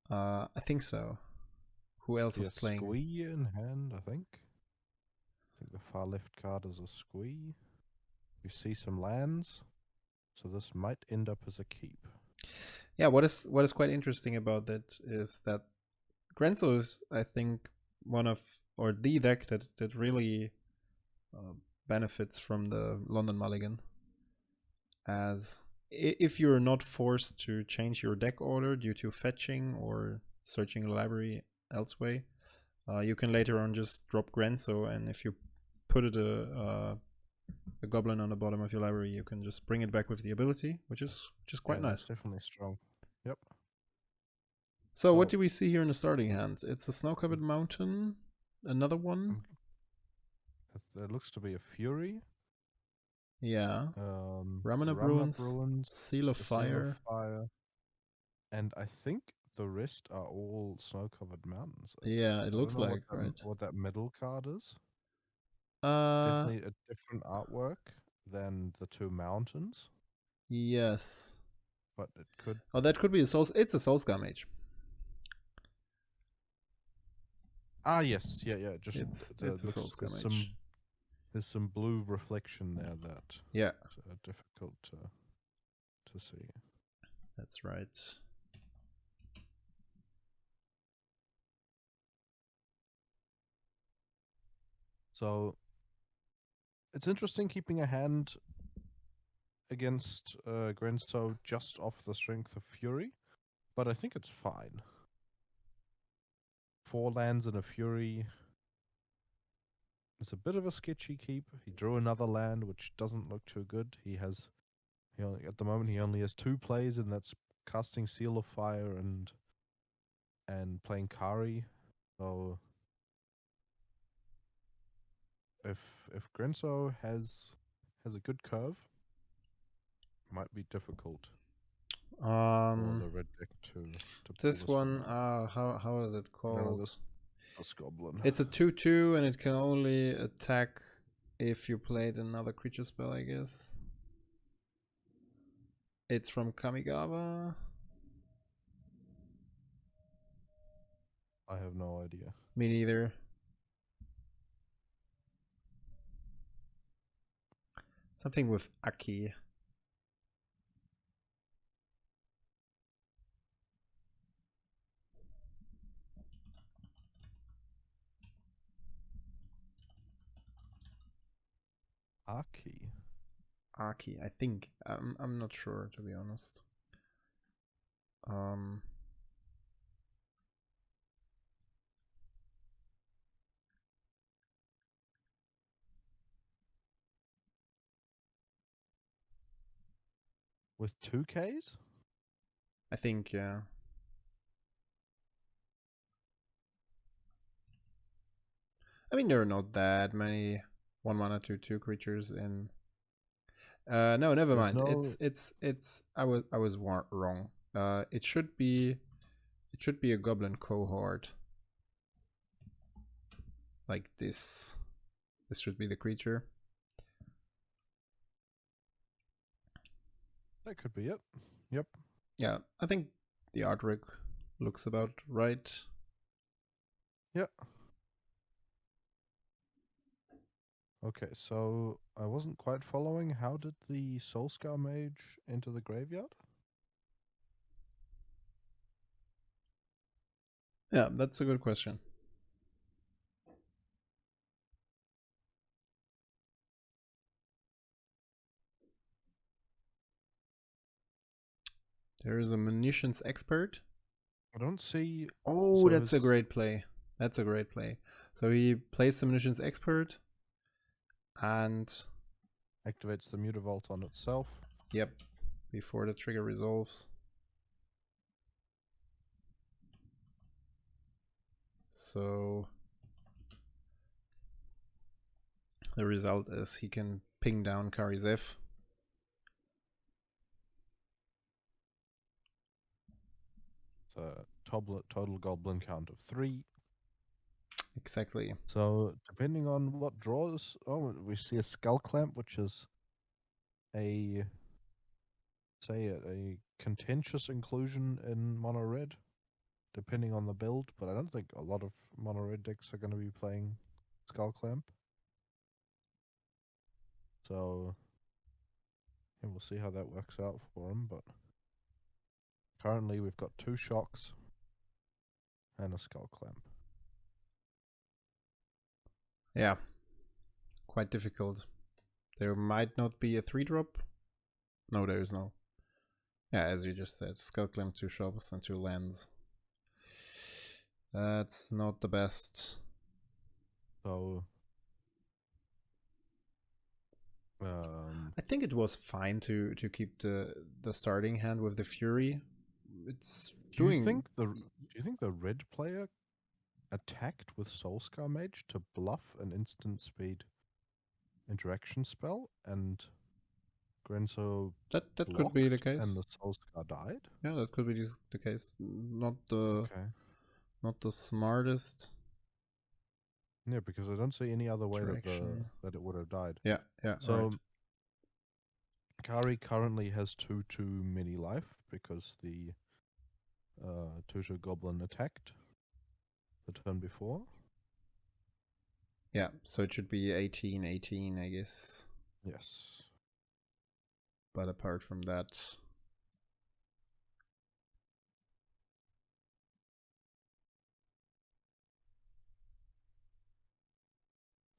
I think so. Who else is playing? Squee in hand, I think. I think the far left card is a squee. We see some lands, so this might end up as a keep. Yeah, what is quite interesting about that is that Grenzo is, I think, one of or the deck that really benefits from the London Mulligan. As if you're not forced to change your deck order due to fetching or searching a library elsewhere, you can later on just drop Grenzo, and if you put it a goblin on the bottom of your library, you can just bring it back with the ability, which is quite nice. That's definitely strong. Yep. So what do we see here in the starting hand? It's a snow-covered mountain, another one. That looks to be a Fury. Yeah. Ramana Bruins, Seal of Fire. And I think the rest are all snow-covered mountains. Yeah, it looks like, right? What that middle card is. Definitely a different artwork than the two mountains. Yes. But it could... Oh, that could be a Soul... It's a Soulscar Mage. Ah, yes. Yeah. Just it's a Soulscar Mage. There's some blue reflection there that... Yeah. difficult to see. That's right. So it's interesting keeping a hand against Grenzo just off the strength of Fury, but I think it's fine. 4 lands and a Fury. It's a bit of a sketchy keep. He drew another land, which doesn't look too good. At the moment he only has 2 plays, and that's casting Seal of Fire and playing Kari. So if Grenzo has a good curve, it might be difficult for the red deck to this one. How is it called? This goblin. It's a 2/2 and it can only attack if you played another creature spell, I guess. It's from Kamigawa. I have no idea. Me neither. Something with Aki. Aki, I think. I'm not sure, to be honest. With 2Ks? I think, yeah. I mean, there are not that many 1/1 2/2 creatures in. No, never mind. It's. I was wrong. It should be a goblin cohort. Like this. This should be the creature. That could be it. Yep. Yeah, I think the artwork looks about right. Yeah. Okay, so I wasn't quite following. How did the Soulscar Mage enter the graveyard? Yeah, that's a good question. There is a munitions expert. I don't see... Oh, that's a great play. That's a great play. So he plays the munitions expert and activates the Mutavault on itself. Yep, before the trigger resolves. So the result is he can ping down Kari's F. It's a total goblin count of 3. Exactly. So depending on what draws, we see a Skull Clamp, which is a contentious inclusion in mono red. depending on the build, but I don't think a lot of mono red decks are going to be playing Skull Clamp. So yeah, we'll see how that works out for him. But currently we've got 2 shocks and a Skull Clamp. Yeah, quite difficult. There might not be a 3-drop. No, there is no. Yeah, as you just said, Skull Clamp, 2 shops and 2 lands. That's not the best. So I think it was fine to keep the starting hand with the Fury. It's do you think the red player attacked with Soulscar Mage to bluff an instant speed interaction spell, and Grenzo that could blocked be the case, and the Soulscar died? Yeah, that could be the case. Not the smartest. Yeah, because I don't see any other way that it would have died. Yeah. So right. Kari currently has 2/2 mini life because the 2/2 goblin attacked the turn before. Yeah, so it should be 18, I guess. Yes. But apart from that,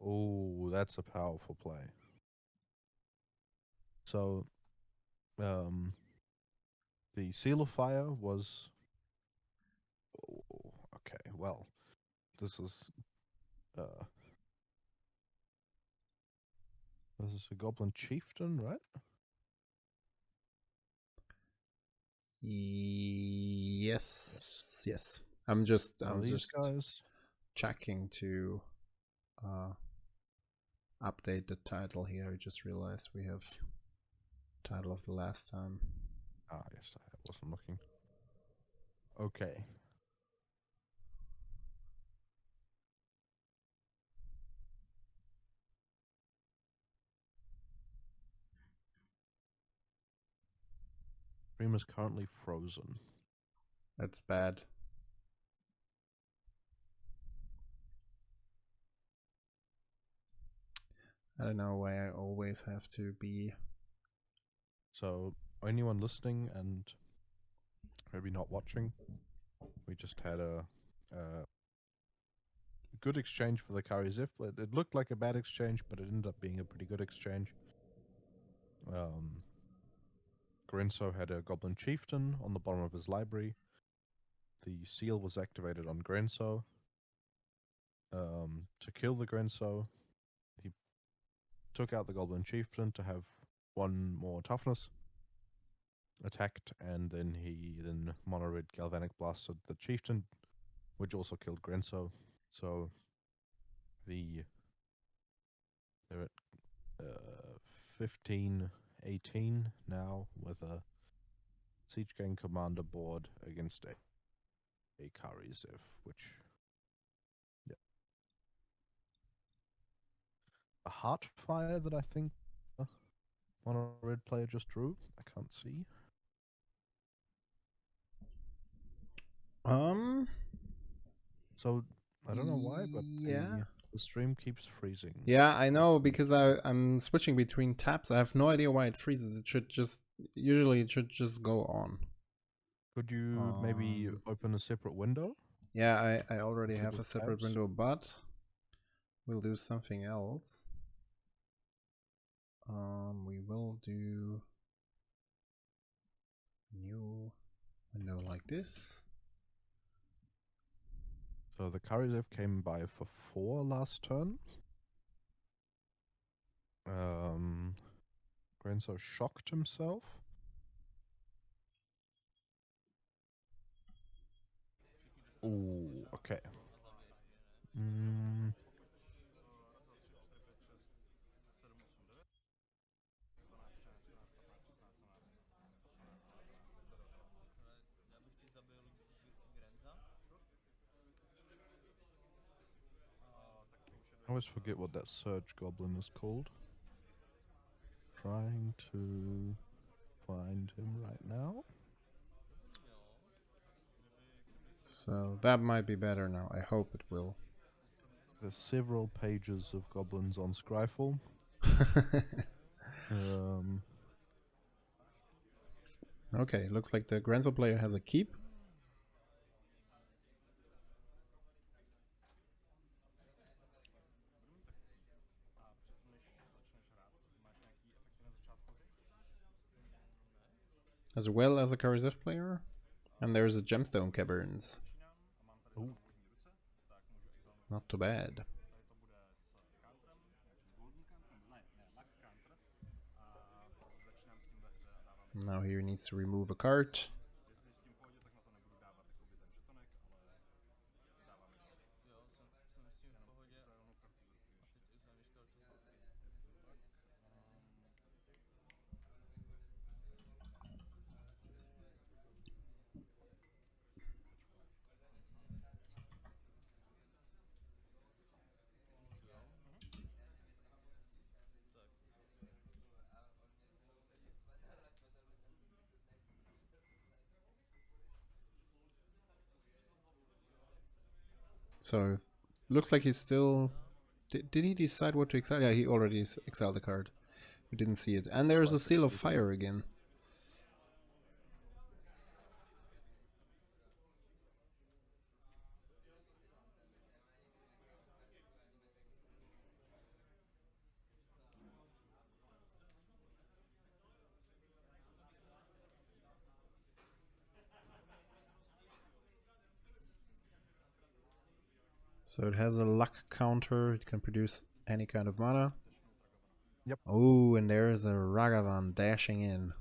Oh, that's a powerful play. So, the Seal of Fire was... Oh, okay, well, this is a Goblin Chieftain, right? yes. I'm just guys checking to update the title here. I just realized we have title of the last time. Ah, yes, I wasn't looking. Okay. Stream is currently frozen. That's bad. I don't know why I always have to be. So, anyone listening and maybe not watching, we just had a good exchange for the Kari Zif. It looked like a bad exchange, but it ended up being a pretty good exchange. Grenzo had a Goblin Chieftain on the bottom of his library. The seal was activated on Grenzo. To kill the Grenzo, he took out the Goblin Chieftain to have 1 more toughness. Attacked, and then he mono red Galvanic blasted the Chieftain, which also killed Grenzo. So they're at 15-18 now with a Siege Gang Commander board against a Kari Ziv, which, yeah. A Heartfire that I think mono red player just drew. I can't see. So I don't know why, but the stream keeps freezing. Yeah, I know, because I'm switching between tabs. I have no idea why it freezes. It should just go on. Could you maybe open a separate window? Yeah, I already have a separate window, but we'll do something else. We will do new window like this. So the Kari Ziv came by for 4 last turn. Grenzo shocked himself. Ooh, okay. I always forget what that Surge Goblin is called. Trying to find him right now. So that might be better now. I hope it will. There's several pages of goblins on Scryfall. Okay, looks like the Grenzo player has a keep. As well as a Kari player. And there's a Gemstone Caverns. Ooh. Not too bad. Now he needs to remove a card. So, looks like he's still... Did he decide what to exile? Yeah, he already exiled the card. We didn't see it. And there's a Seal of Fire again. So it has a luck counter. It can produce any kind of mana. Yep. Oh, and there's a Ragavan dashing in.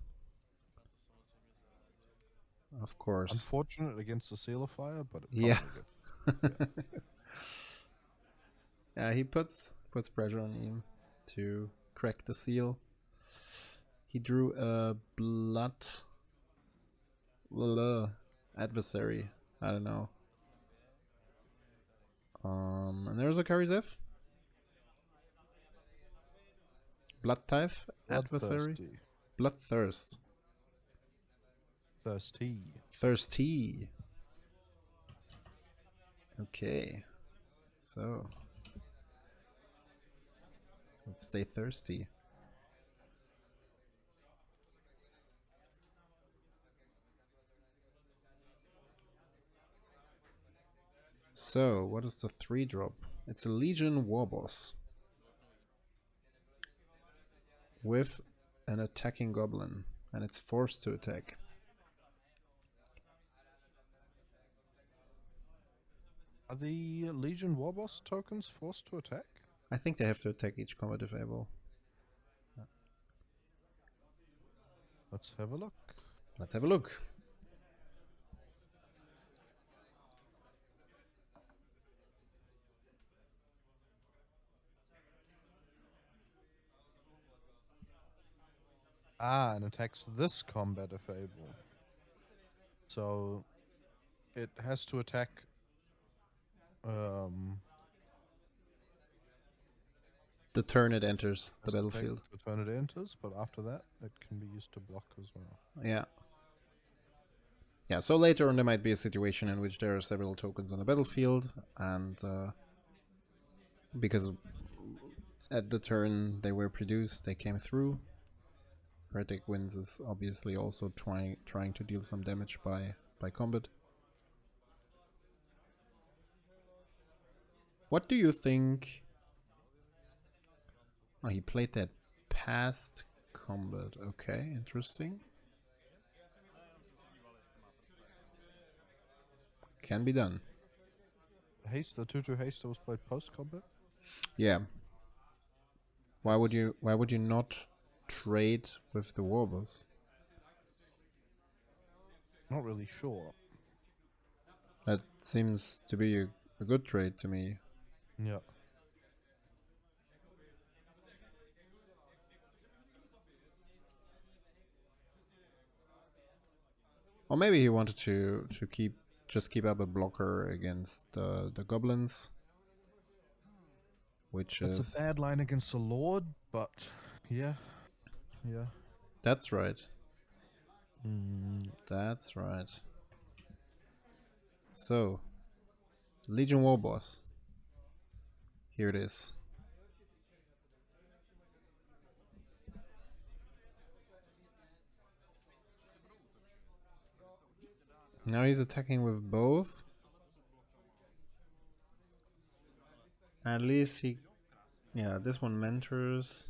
Of course. Unfortunate against the Seal of Fire, but it Yeah. gets, yeah. Yeah, he puts pressure on him to crack the seal. He drew a blood adversary. I don't know. And there's a Karizev. Blood type adversary. Bloodthirst. Thirsty. Okay. So let's stay thirsty. So, what is the 3-drop? It's a Legion Warboss. With an attacking goblin. And it's forced to attack. Are the Legion Warboss tokens forced to attack? I think they have to attack each combat if able. Let's have a look. Let's have a look. And attacks this combat if able. So it has to attack The turn it enters the battlefield. The turn it enters, but after that it can be used to block as well. Yeah. Yeah, so later on there might be a situation in which there are several tokens on the battlefield, and because at the turn they were produced, they came through. Heretic Winds is obviously also trying to deal some damage by combat. What do you think? Oh, he played that past combat. Okay, interesting. Can be done. Haste, the 2/2 haste that was played post combat? Yeah. Why would you not trade with the Warboss? Not really sure. That seems to be a good trade to me. Yeah. Or maybe he wanted to keep up a blocker against the goblins, which That's is a bad line against the Lord, but yeah. That's right. Mm. That's right. So, Legion War Boss. Here it is. Now he's attacking with both. At least he... Yeah, this one mentors.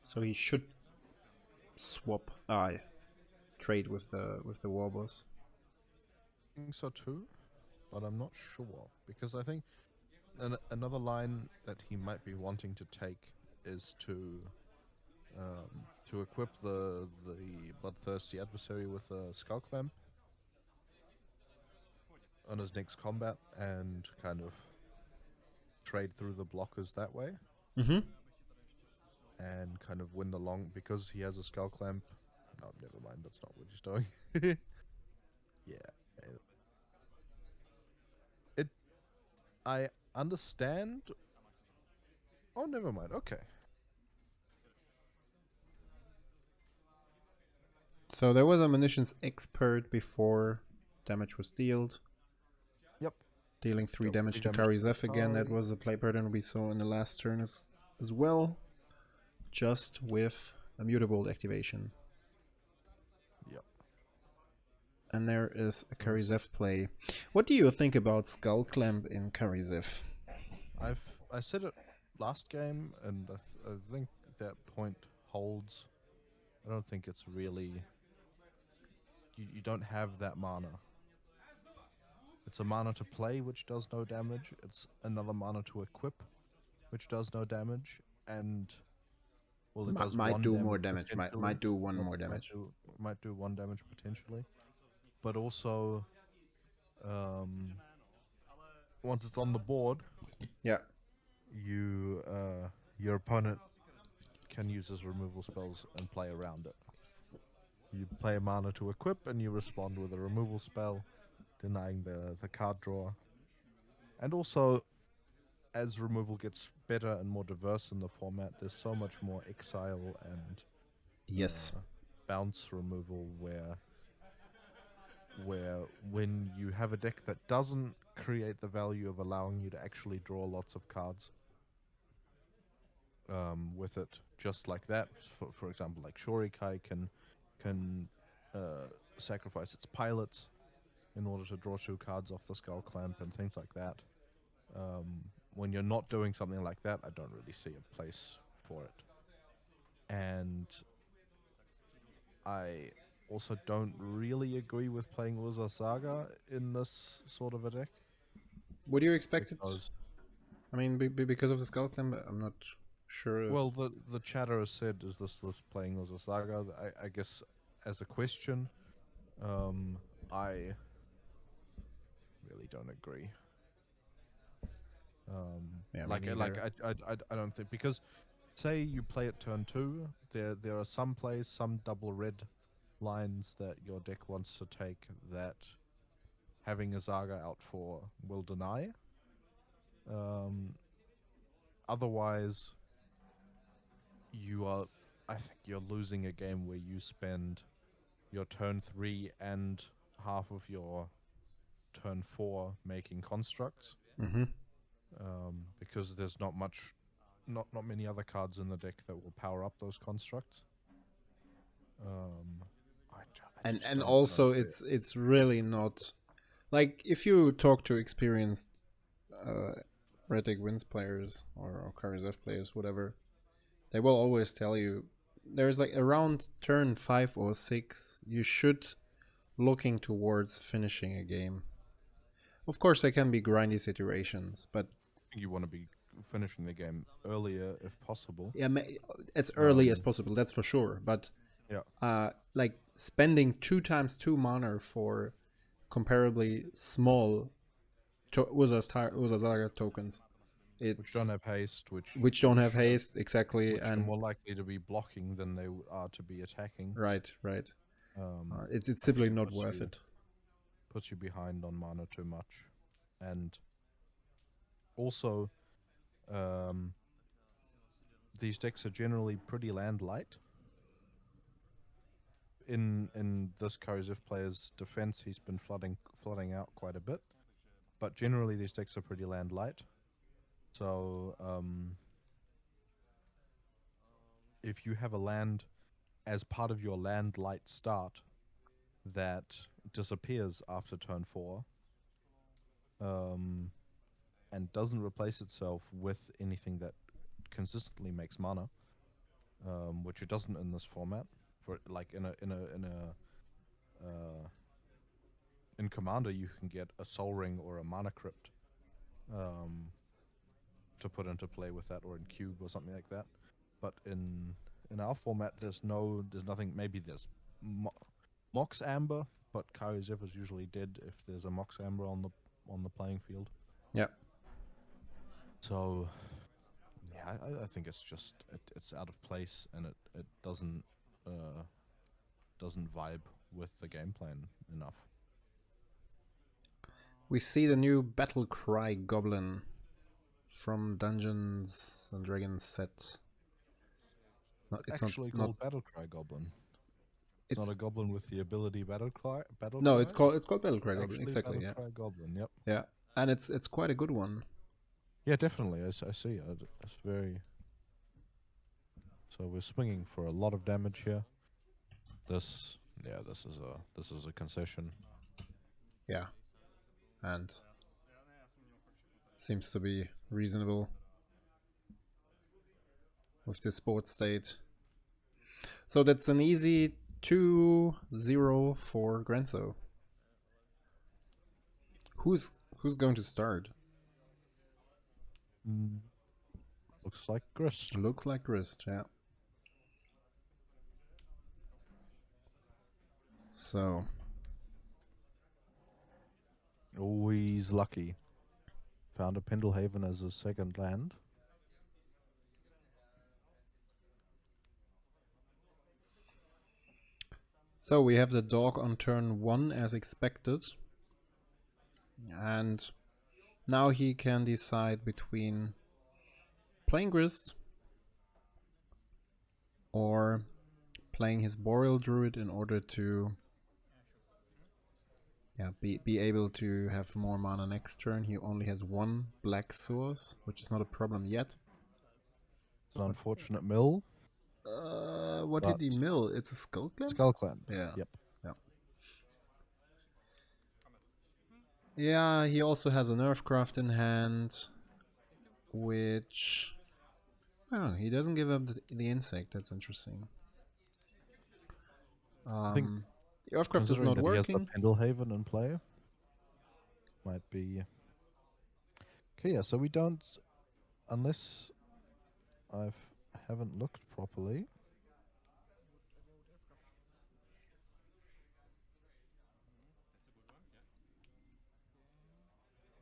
So he should swap... trade with the War Boss. I think so too, but I'm not sure. Because I think another line that he might be wanting to take is to equip the bloodthirsty adversary with a skull clamp on his next combat and kind of trade through the blockers that way. Mm-hmm. And kind of win the long, because he has a skull clamp. No, never mind, that's not what he's doing. Yeah. I understand. Oh, never mind. Okay. So there was a munitions expert before damage was dealt. Yep. Dealing 3 damage to damage Kari's F again. That Kari. was the play pattern we saw in the last turn as well. Just with a mutable activation. Yep. And there is a Kari's F play. What do you think about Skull Clamp in Kari's F? I said it last game, and I think that point holds. I don't think it's really. You don't have that mana. It's a mana to play, which does no damage. It's another mana to equip, which does no damage, and well, it does Might one do damage more damage. Might do one more damage. Might do one damage potentially, but also, once it's on the board, Yeah. Your opponent can use his removal spells and play around it. You play a mana to equip, and you respond with a removal spell, denying the card draw. And also, as removal gets better and more diverse in the format, there's so much more exile and Yes. bounce removal where when you have a deck that doesn't create the value of allowing you to actually draw lots of cards with it, just like that. For example, like Shorikai can sacrifice its pilots in order to draw 2 cards off the Skull Clamp and things like that. When you're not doing something like that, I don't really see a place for it. And I also don't really agree with playing Urza Saga in this sort of a deck. Would you expect it? Because, I mean, because of the Skull Clamp, I'm not sure. well, the chatter has said, is this playing Urza Saga? I guess as a question, I really don't agree. Yeah, I don't think, because say you play it turn 2, there are some plays, some double red lines that your deck wants to take that having a Zaga out for will deny. Otherwise, I think you're losing a game where you spend your turn 3 and half of your turn 4 making constructs. Mm-hmm. Because there's not many other cards in the deck that will power up those constructs. And also it's really not like, if you talk to experienced Red Deck Wins players or Kari's F players, whatever, they will always tell you there's like around turn 5 or 6 you should looking towards finishing a game. Of course, there can be grindy situations, but you want to be finishing the game earlier if possible. Yeah, as early as possible, that's for sure. But yeah, like spending 2 times 2 mana for comparably small Urzasaga tokens, which don't have haste, which don't have haste, exactly, which and are more likely to be blocking than they are to be attacking. Right. It's simply not worth it. Puts you behind on mana too much, and also, these decks are generally pretty land light. in this Kari player's defense, he's been flooding out quite a bit. But generally, these decks are pretty land light. So if you have a land as part of your land light start that disappears after turn 4, and doesn't replace itself with anything that consistently makes mana, which it doesn't in this format. For like in Commander, you can get a Soul Ring or a Mana Crypt to put into play with that, or in Cube or something like that. But in our format, there's nothing. Maybe there's Mox Amber, but Kari is usually dead if there's a Mox Amber on the playing field. Yeah. So yeah, I think it's just it's out of place, and it doesn't vibe with the game plan enough. We see the new Battle Cry Goblin from Dungeons and Dragons set. It's actually called Battle Cry Goblin. It's not a goblin with the ability Battle Cry. No, it's called Battle Cry Goblin. Exactly. Battle Cry Goblin. Yep. Yeah, and it's quite a good one. Yeah, definitely. I see. It's very. So we're swinging for a lot of damage here. This is a concession. Yeah, and seems to be reasonable with this board state. So that's an easy 2-0 for Grenzo. Who's going to start? Looks like Grist. Looks like Grist, yeah. So always lucky. Found a Pendlehaven as a second land. So we have the dog on turn 1 as expected. And now he can decide between playing Grist or playing his Boreal Druid in order to be able to have more mana next turn. He only has 1 black source, which is not a problem yet. It's an unfortunate mill. What did he mill? It's a Skull Clan? Skull Clan. Yeah. Yep. Yeah, he also has a Nerfcraft in hand, which... Oh, he doesn't give up the insect. That's interesting. I think Earthcraft is not working. He has the Pendlehaven in play. Might be... Okay, yeah, so we don't... Unless I haven't looked properly...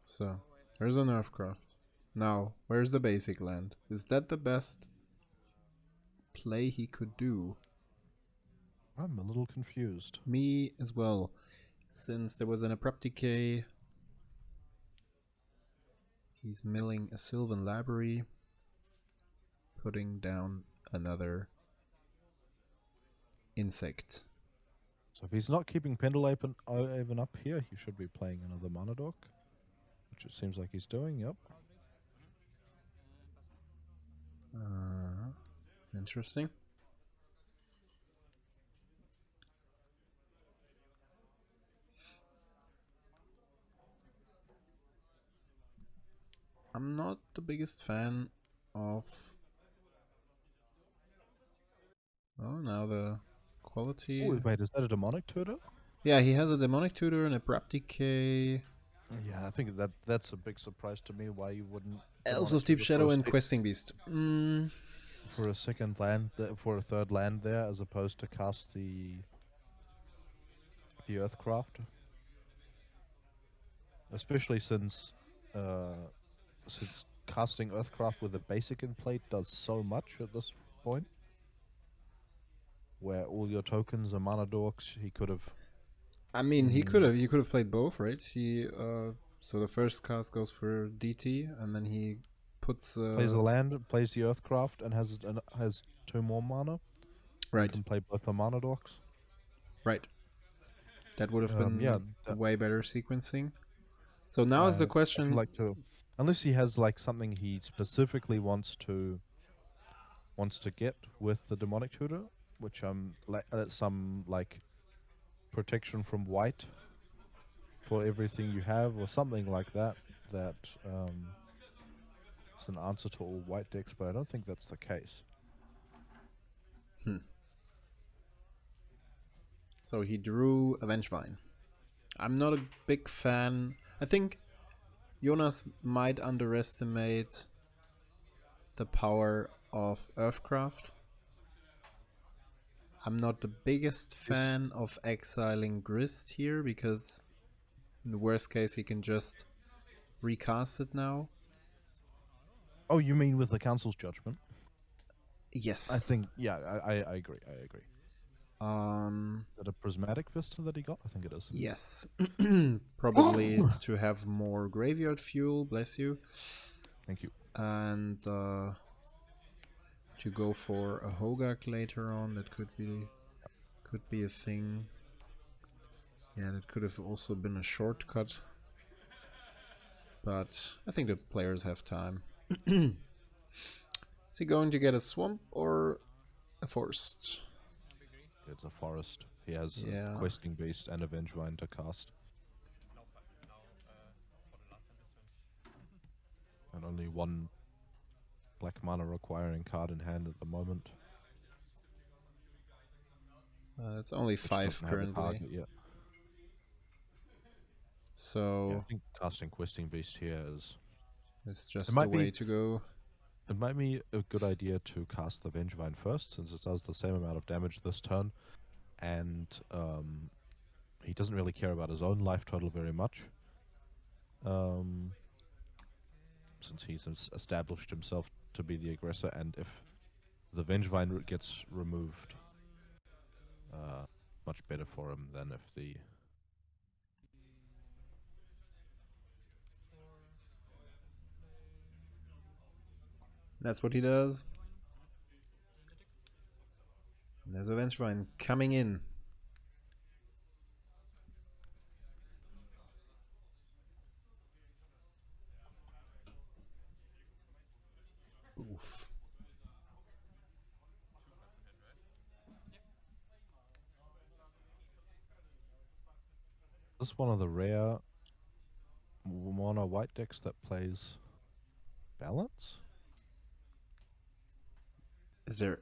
So, there's a Nerfcraft. Now, where's the basic land? Is that the best play he could do? I'm a little confused. Me as well. Since there was an Abrupt Decay, he's milling a Sylvan Library, putting down another insect. So if he's not keeping Pendlehaven up here, he should be playing another Mana Dork, which it seems like he's doing, yep. Interesting. I'm not the biggest fan of... Oh, now the quality... Oh, wait, is that a Demonic Tutor? Yeah, he has a Demonic Tutor, an Abrupt Decay... Yeah, I think that's a big surprise to me, why you wouldn't... Elves of Deep Shadow and Questing Beast. For a second land, for a third land there, as opposed to cast the Earthcraft. Especially since casting Earthcraft with a basic in play does so much at this point. Where all your tokens are Mana Dorks, he could have... I mean, he could have played both, right? He so the first cast goes for DT, and then he puts plays the land, plays the Earthcraft, and has 2 more mana. Right. You can play both the Mana Dorks. Right. That would have been Yeah, the way better sequencing. So now is the I feel question. like unless he has like something he specifically wants to get with the demonic tutor, which some like protection from white for everything you have, or something like that. That it's an answer to all white decks, but I don't think that's the case. So he drew a Vengevine. I'm not a big fan. I think Jonas might underestimate the power of Earthcraft. I'm not the biggest fan of exiling Grist here because in the worst case he can just recast it now. Oh, you mean with the council's judgment? Yes. I think, yeah, I agree. I agree. Is that a prismatic vista that he got? I think it is. Yes. Probably to have more graveyard fuel, bless you. Thank you. And to go for a Hogaak later on, that could be a thing. Yeah, that could have also been a shortcut. But I think the players have time. Is he going to get a swamp or a forest? It's a forest. He has Yeah. a questing beast and a Vengevine to cast. And only one black mana requiring card in hand at the moment. It's only 5 currently. Yet. So yeah, I think casting questing beast here is. it's just the way to go. It might be a good idea to cast the Vengevine first, since it does the same amount of damage this turn, and he doesn't really care about his own life total very much. Since he's established himself to be the aggressor, and if the Vengevine gets removed, much better for him than if the... That's what he does. And there's a Vengevine coming in. Oof. This is one of the rare mono white decks that plays balance. Is there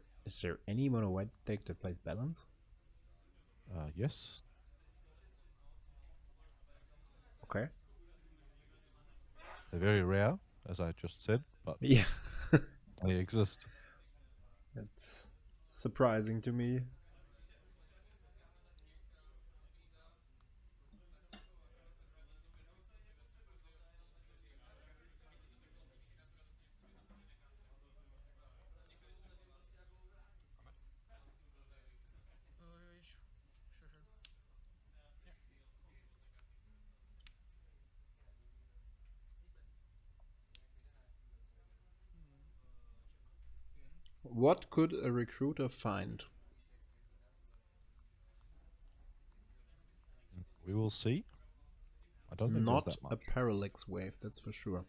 any mono white deck that plays balance? Yes. Okay. They're very rare, as I just said, but yeah, they exist. That's surprising to me. What could a recruiter find? We will see. I don't think Not there's that much. a parallax wave, that's for sure.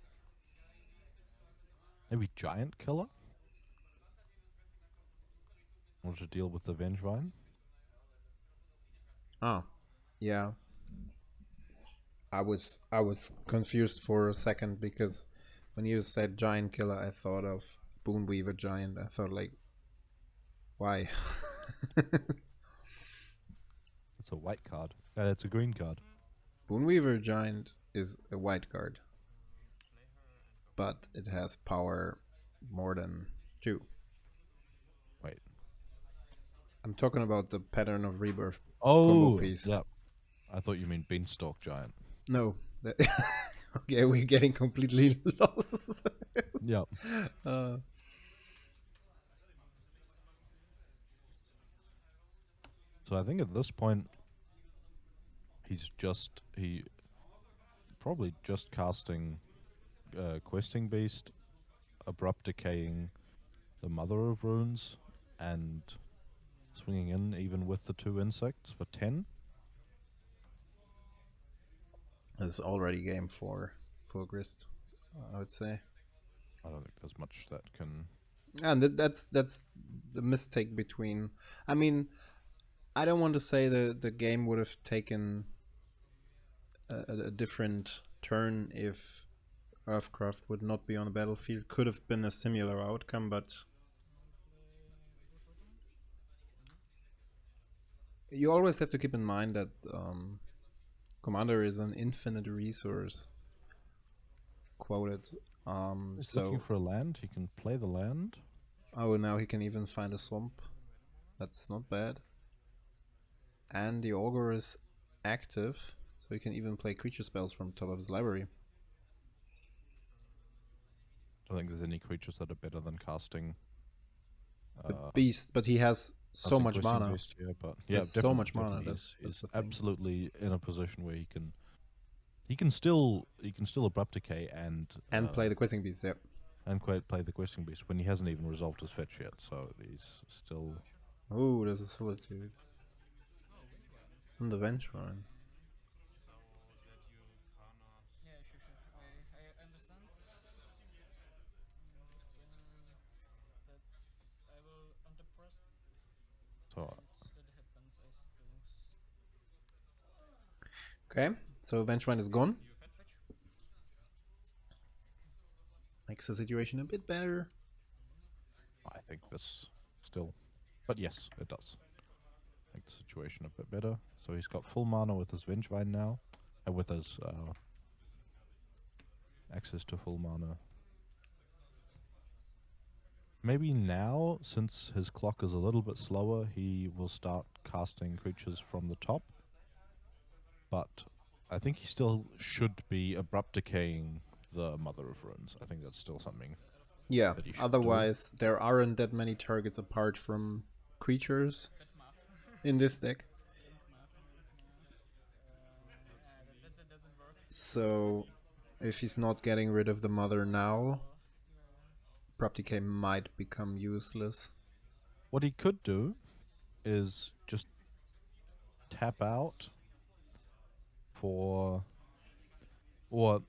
Maybe Giant Killer? In order to deal with the Vengevine? Ah, yeah. I was confused for a second because when you said Giant Killer, I thought of Boonweaver Giant. I thought like, why? It's a white card. It's a green card. Boonweaver Giant is a white card, but it has power more than 2. Wait. I'm talking about the Pattern of Rebirth combo Oh, piece. yeah. I thought you mean Beanstalk Giant. No. Okay, we're getting completely lost. Yeah. So I think at this point, he probably just casting Questing Beast, Abrupt Decaying, the Mother of Runes, and Swinging in even with the 2 insects for 10. It's already game for Grist, I would say. I don't think there's much that can... And that's the mistake between... I mean, I don't want to say the game would have taken a different turn if Earthcraft would not be on the battlefield. Could have been a similar outcome, but you always have to keep in mind that Commander is an infinite resource quoted. He's So looking for a land. He can play the land. oh, now he can even find a swamp. That's not bad. And the Ogre is active, so he can even play creature spells from top of his library. I don't think there's any creatures that are better than casting The beast, but he has so much Gristing mana. Beast here, but He yeah, has so definitely, much mana. definitely. That's He's the thing. absolutely in a position where he can still abrupt decay and play the Questing Beast. Yep. and play the Questing Beast when he hasn't even resolved his fetch yet. So he's still... Oh, there's a Solitude. And the Vengevine. So Okay, so Vengevine is gone. Makes the situation a bit better. I think this still... But yes, it does. Make the situation a bit better. So he's got full mana with his Vengevine now. And with his access to full mana. Maybe now, since his clock is a little bit slower, he will start casting creatures from the top. But I think he still should be abrupt decaying the Mother of Runes. I think that's still something. Yeah, that he should otherwise there aren't that many targets apart from creatures in this deck. So if he's not getting rid of the mother now, Abrupt Decay might become useless. What he could do is just tap out for... Or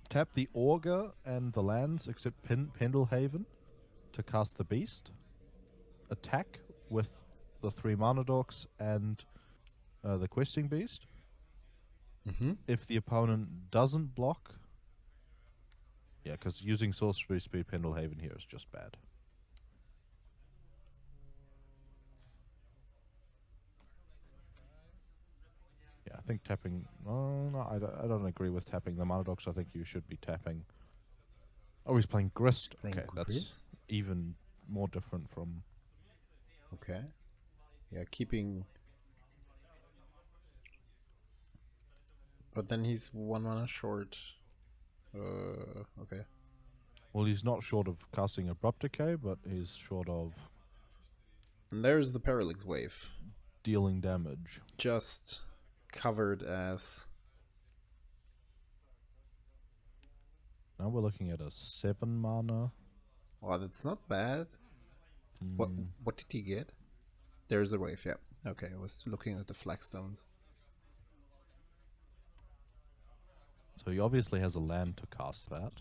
tap the Augur and the lands except Pendelhaven to cast the Beast. Attack with the 3 mana dorks and the Questing Beast. If the opponent doesn't block... Yeah, because using Sorcery Speed Pendelhaven here is just bad. Yeah, I think tapping... no, I don't agree with tapping the mana dorks. I think you should be tapping... Oh, he's playing Grist. Playing Okay, that's Grist? even more different from... Okay. Yeah, keeping... But then he's 1 mana short. Okay. Well, he's not short of casting Abrupt Decay, but he's short of... And there's the Parallax Wave. dealing damage. Just covered as... Now we're looking at a 7 mana. Well, that's not bad. What did he get? There's a wave, yeah. Okay, I was looking at the flagstones. So he obviously has a land to cast that,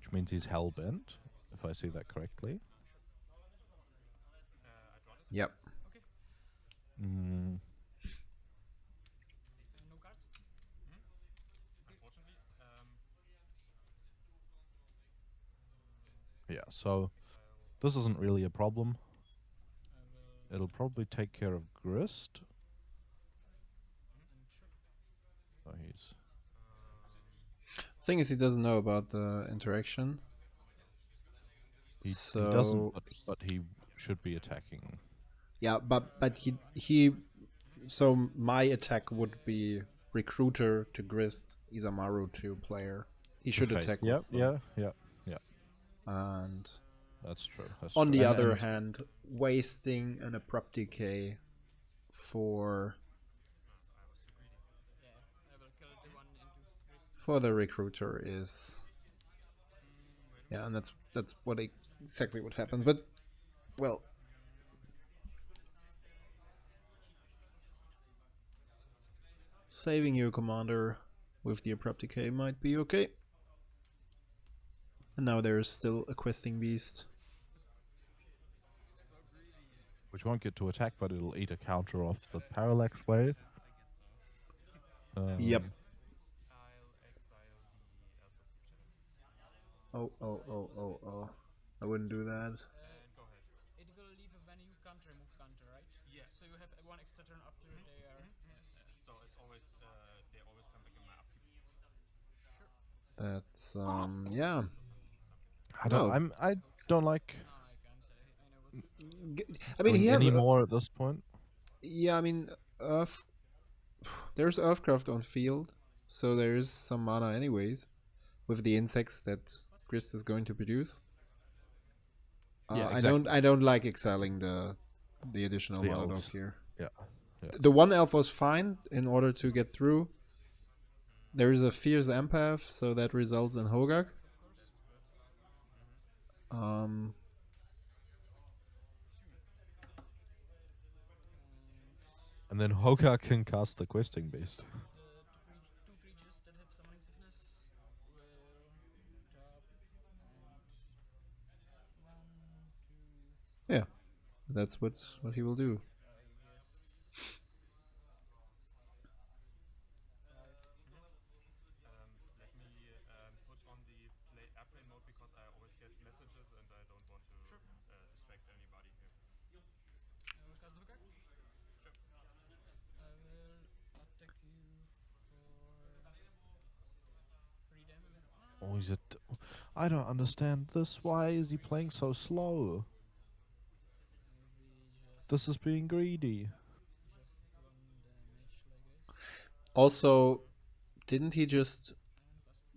which means he's hellbent, if I see that correctly. Yep. Yeah, so this isn't really a problem. It'll probably take care of Grist. So he's... Thing is, he doesn't know about the interaction. He doesn't, but he should be attacking. Yeah, but he so my attack would be Recruiter to Grist, Isamaru to player. He should attack. Yep, yeah. And that's true. on the other hand, wasting an Abrupt Decay for the Recruiter is... Yeah, and that's exactly what happens. But, well, saving your commander with the abrupt decay might be okay. And now there is still a questing beast. Which won't get to attack, but it'll eat a counter off the parallax wave. Yep. Oh. I wouldn't do that. Go ahead. It will leave when you can't remove counter, right? Yeah. So you have one extra turn after they are. So it's always they always come back in my upkeep. That's yeah. I don't like No, I can't. I know what's. I mean, doing he has any more at this point. Yeah, I mean, Earth. There's Earthcraft on field, so there is some mana anyways, with the insects that Grist is going to produce. Yeah, exactly. I don't like exiling the additional The mana elves. here. Yeah. The one elf was fine in order to get through. There is a fierce empath, so that results in Hogaak. And then Hogaak can cast the questing beast. The two creatures that have summoning sickness will tap and 1, 2. Yeah, that's what he will do. Let me put on the airplane mode because I always get messages and I don't want to distract anybody here. I will cast the Hogaak. Sure. I will attack you for 3 damage. Oh, is it? I don't understand this. Why is he playing so slow? This is being greedy. Just 1 damage like this. Also, didn't he just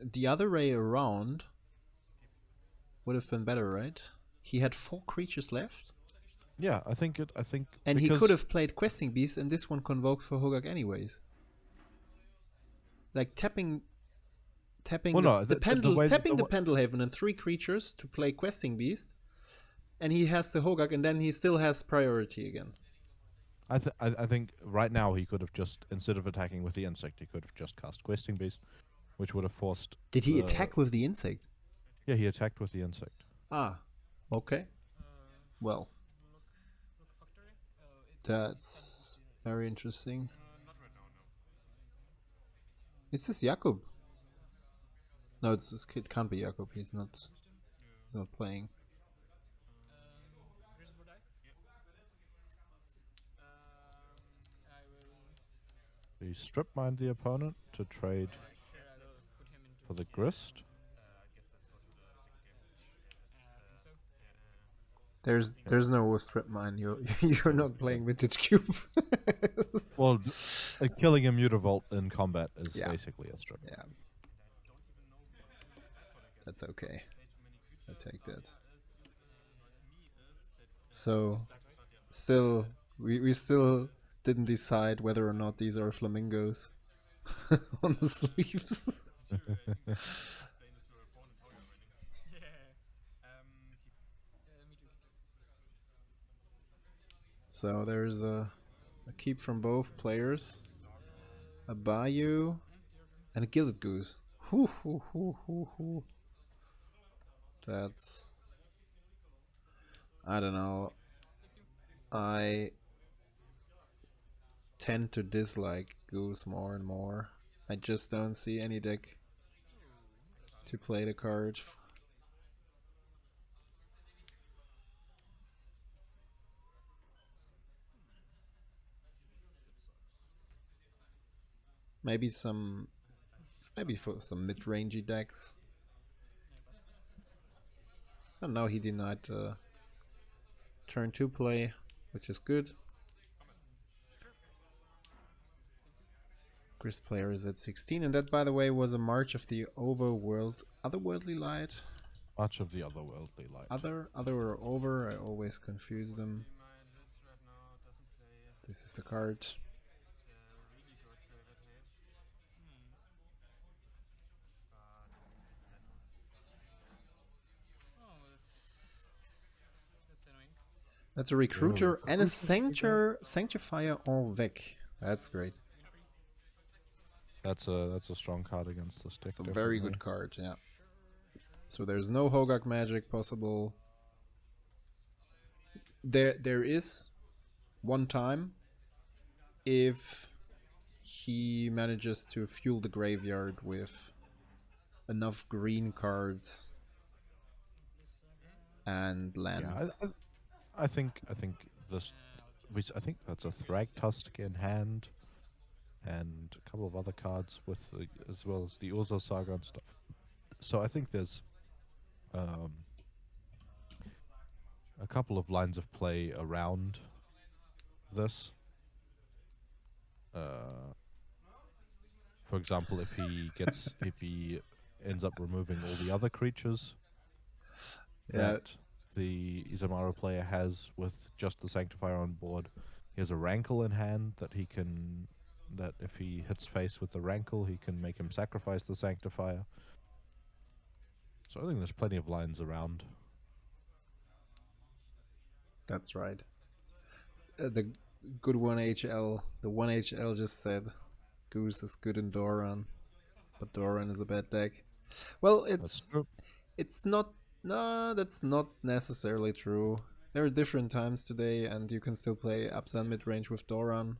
the other way around would have been better, right? He had 4 creatures left. Yeah, I think. And he could have played Questing Beast and this one convoked for Hogaak anyways. Like tapping the Pendlehaven and 3 creatures to play Questing Beast, and he has the Hogaak, and then he still has priority again. I think right now he could have just, instead of attacking with the insect, he could have just cast Questing Beast, which would have forced. Did he attack with the insect? Yeah, he attacked with the insect. Ah, okay. Well, that's very interesting. Not right now, no. Is this Jakub? No, it can't be Jakub. He's not playing. Grist will die. I will. He strip mined the opponent to trade Sure, I will put him into. for the Grist. I guess let's go to the second game. I think so. There's no strip mine. You're not playing Vintage Cube. Well, killing a Mutavault in combat is basically a strip. Yeah. That's okay. I take that. So, still, we still didn't decide whether or not these are flamingos on the sleeves. Me too. So there's a keep from both players, a Bayou, and a Gilded Goose. Hoo. That's... I don't know. I tend to dislike Goose more and more. I just don't see any deck to play the card. Maybe for some mid-rangey decks. And now he denied turn 2 play, which is good. Grist player is at 16, and that, by the way, was a March of the Otherworldly Light. Much of the Otherworldly Light. Other or over, I always confuse them. This is the card. That's annoying. That's a Recruiter and a Sanctifier en Vec. That's great. That's a strong card against this deck. It's a very good card, yeah. So there's no Hogaak magic possible. There is one time if he manages to fuel the graveyard with enough green cards and lands. Yeah, I think this. I think that's a Thragtusk in hand, and a couple of other cards with as well as the Urza Saga and stuff. So I think there's a couple of lines of play around this. For example, if he ends up removing all the other creatures that the Isamaru player has with just the Sanctifier on board, he has a Rankle in hand that if he hits face with the Rankle, he can make him sacrifice the Sanctifier. So I think there's plenty of lines around. That's right. The good 1HL, the 1HL just said Goose is good in Doran, but Doran is a bad deck. Well, it's not. No, that's not necessarily true. There are different times today, and you can still play ups and mid range with Doran.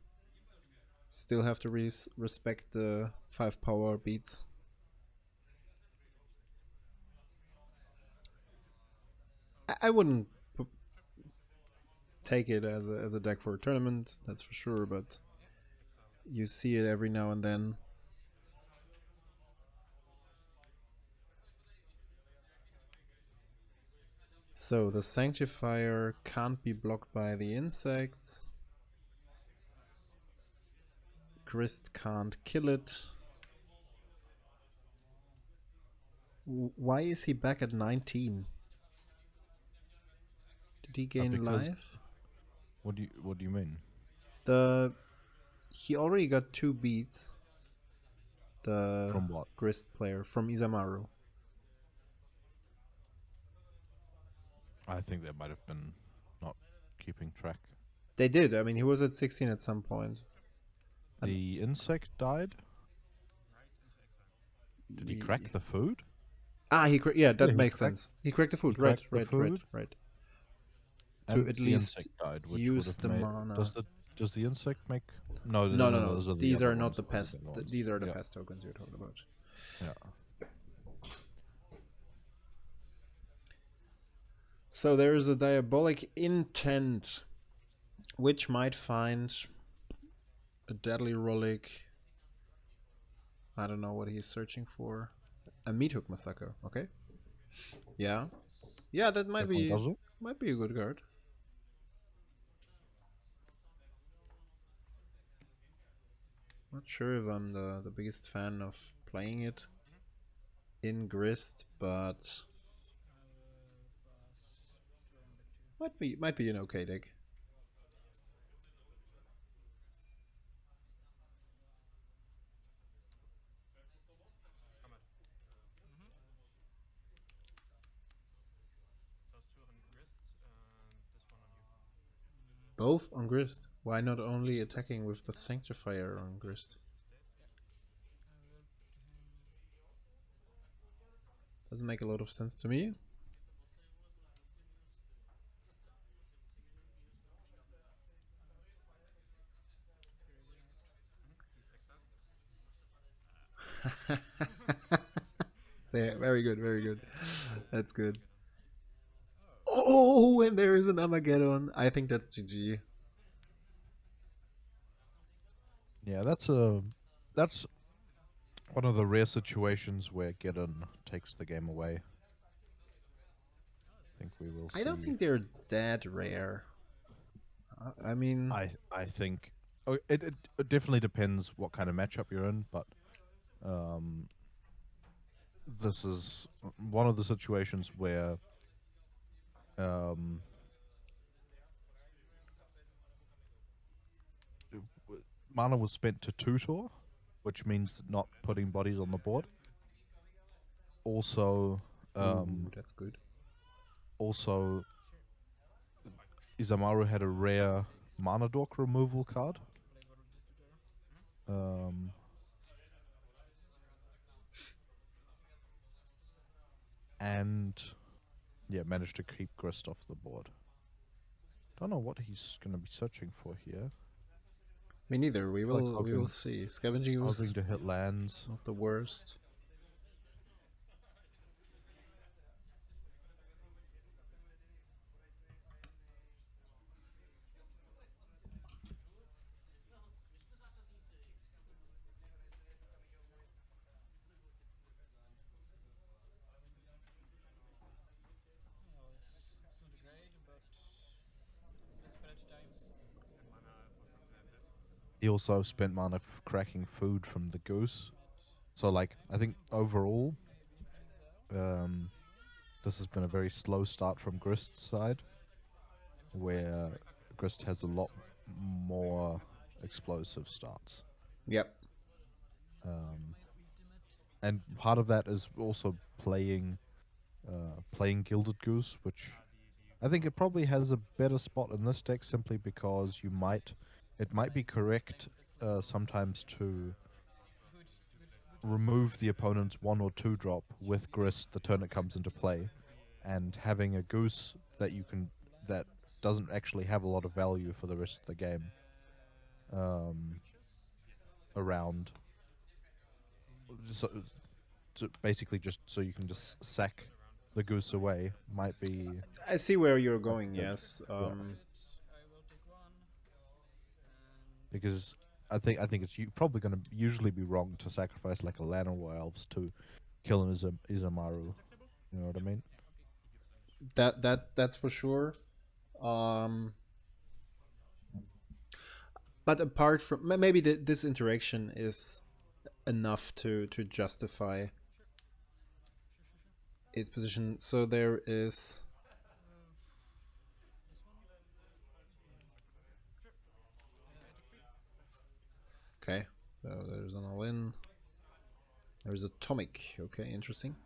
Still have to respect the 5 power beats. I wouldn't take it as a deck for a tournament, that's for sure, but you see it every now and then. So the Sanctifier can't be blocked by the insects. Grist can't kill it. Why is he back at 19? Did he gain life? What do you mean? He already got 2 beats. From what? Grist player from Isamaru. I think they might have been not keeping track. They did. I mean, he was at 16 at some point. The insect died? Did he crack the food? Ah, that makes sense. He cracked the food. Right. And to at the least insect died, which use would have the made, mana. Does the insect make? No. No. These are not the pest. pest. These are the pest tokens you're talking about. Yeah. So there is a diabolic intent, which might find a deadly relic. I don't know what he's searching for. A meat hook massacre. Okay. Yeah. That might be a good card. Not sure if I'm the biggest fan of playing it in Grist, but might be an okay deck. Both on Grist. Why not only attacking with the Sanctifier on Grist? Doesn't make a lot of sense to me. Very good. That's good. Oh, and there is an Armageddon. I think that's GG. Yeah, that's one of the rare situations where Geddon takes the game away. I think we will see. I don't think they're that rare. I mean, I think it definitely depends what kind of matchup you're in, but this is one of the situations where mana was spent to tutor, which means not putting bodies on the board. Also, that's good. Also, Isamaru had a rare mana dork removal card. and yeah, managed to keep Grist off the board. Don't know what he's going to be searching for here. Me neither. We Like will hoping- see. Scavenging was Hoping to hit lands. not the worst. No, it's not great, but desperate times. He also spent mana cracking food from the goose. So like, I think overall, this has been a very slow start from Grist's side, where Grist has a lot more explosive starts. Yep. And part of that is also playing Gilded Goose, which I think it probably has a better spot in this deck simply because it might be correct sometimes to remove the opponent's 1 or 2 drop with Grist the turn it comes into play, and having a Goose that doesn't actually have a lot of value for the rest of the game around. So basically, just so you can just sack the Goose away might be. I see where you're going. good. Yes. I will take one. And Because I think it's probably going to usually be wrong to sacrifice like a Lana or Elves to kill an Isamaru. You know what I mean? That's for sure. But apart from maybe this interaction is enough to justify its position. So there is. Okay, so there's an all-in. There's Atomic. Okay, interesting.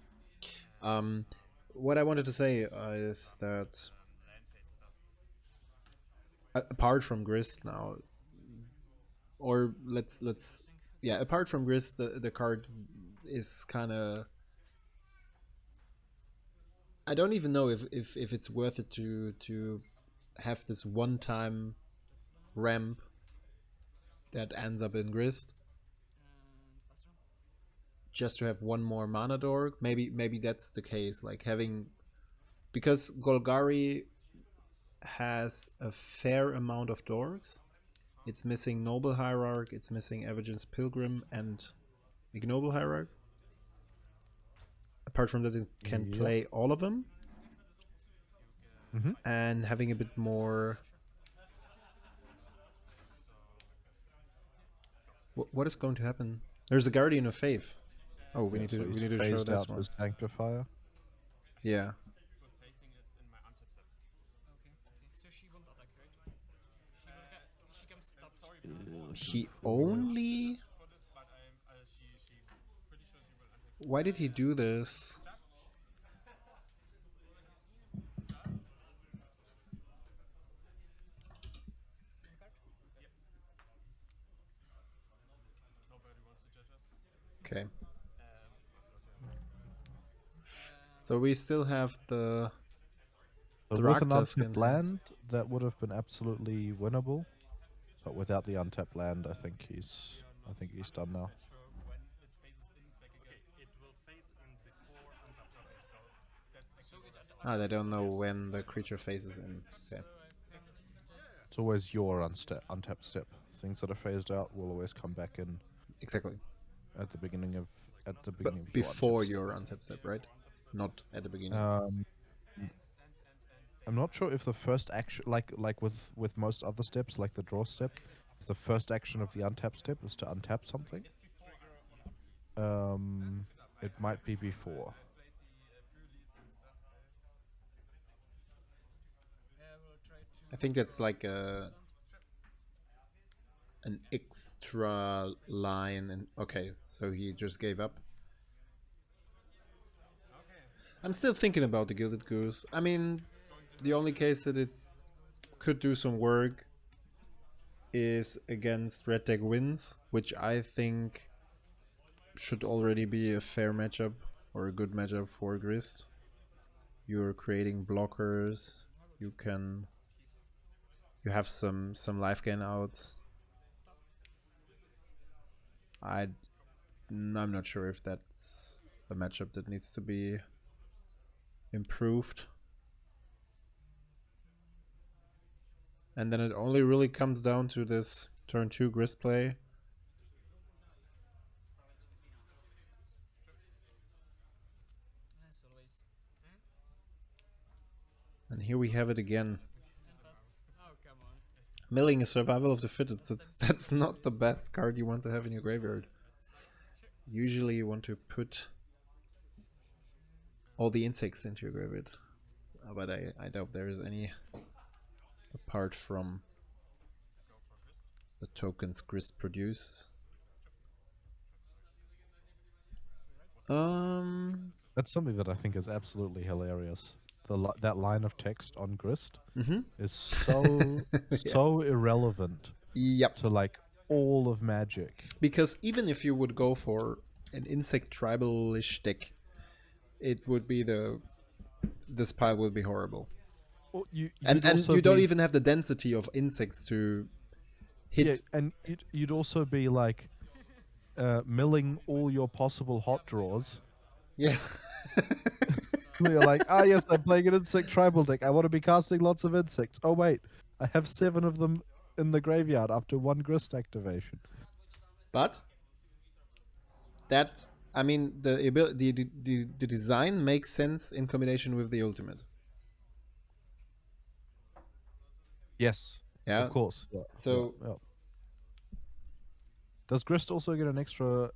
What I wanted to say is that apart from Grist now, or let's yeah, apart from Grist, the card is kind of. I don't even know if it's worth it to have this one-time ramp that ends up in Grist just to have one more mana dork. Maybe that's the case. Like having, because Golgari has a fair amount of dorks. It's missing Noble Hierarch, it's missing Evagen's Pilgrim and Ignoble Hierarch. Apart from that, it can play all of them. And having a bit more. What is going to happen? There's a Guardian of Faith. Oh, we need to show phased this out one. his Sanctifier. Yeah. so she won't attack, right? She can stop. He only. Why did he do this? Okay. So we still have the With an Raktas untapped can- land, that would have been absolutely winnable. But without the untapped land, I think he's done now. Ah, they don't know when the creature phases in. Okay. It's always your untapped step. Things that are phased out will always come back in Exactly. at the beginning of But before your untapped step, right? Not at the beginning. I'm not sure if the first action, like with most other steps, like the draw step, if the first action of the untap step is to untap something. It might be before. I think that's like an extra line, and okay, so he just gave up. I'm still thinking about the Gilded Goose. I mean, the only case that it could do some work is against Red Deck wins, which I think should already be a fair matchup or a good matchup for Grist. you're creating blockers. You have some life gain outs. I'm not sure if that's a matchup that needs to be improved. And then it only really comes down to this turn 2 Grist play. As always. And here we have it again. Oh, come on. Milling is survival of the fittest. That's not the best card you want to have in your graveyard. Usually you want to put all the insects into your graveyard. But I doubt there is any apart from the tokens Grist produces. That's something that I think is absolutely hilarious. That line of text on Grist is so so irrelevant Yep. to like all of Magic. Because even if you would go for an insect tribalish deck, it would be this pile would be horrible. Well, you You don't even have the density of insects to hit. Yeah, and you'd also be like milling all your possible hot draws. Yeah. You're like, ah, yes, I'm playing an insect tribal deck. I want to be casting lots of insects. Oh wait, I have 7 of them in the graveyard after 1 Grist activation. But that, I mean, the design makes sense in combination with the ultimate. Yes. Yeah. Of course. Yeah, So yeah. Does Grist also get an extra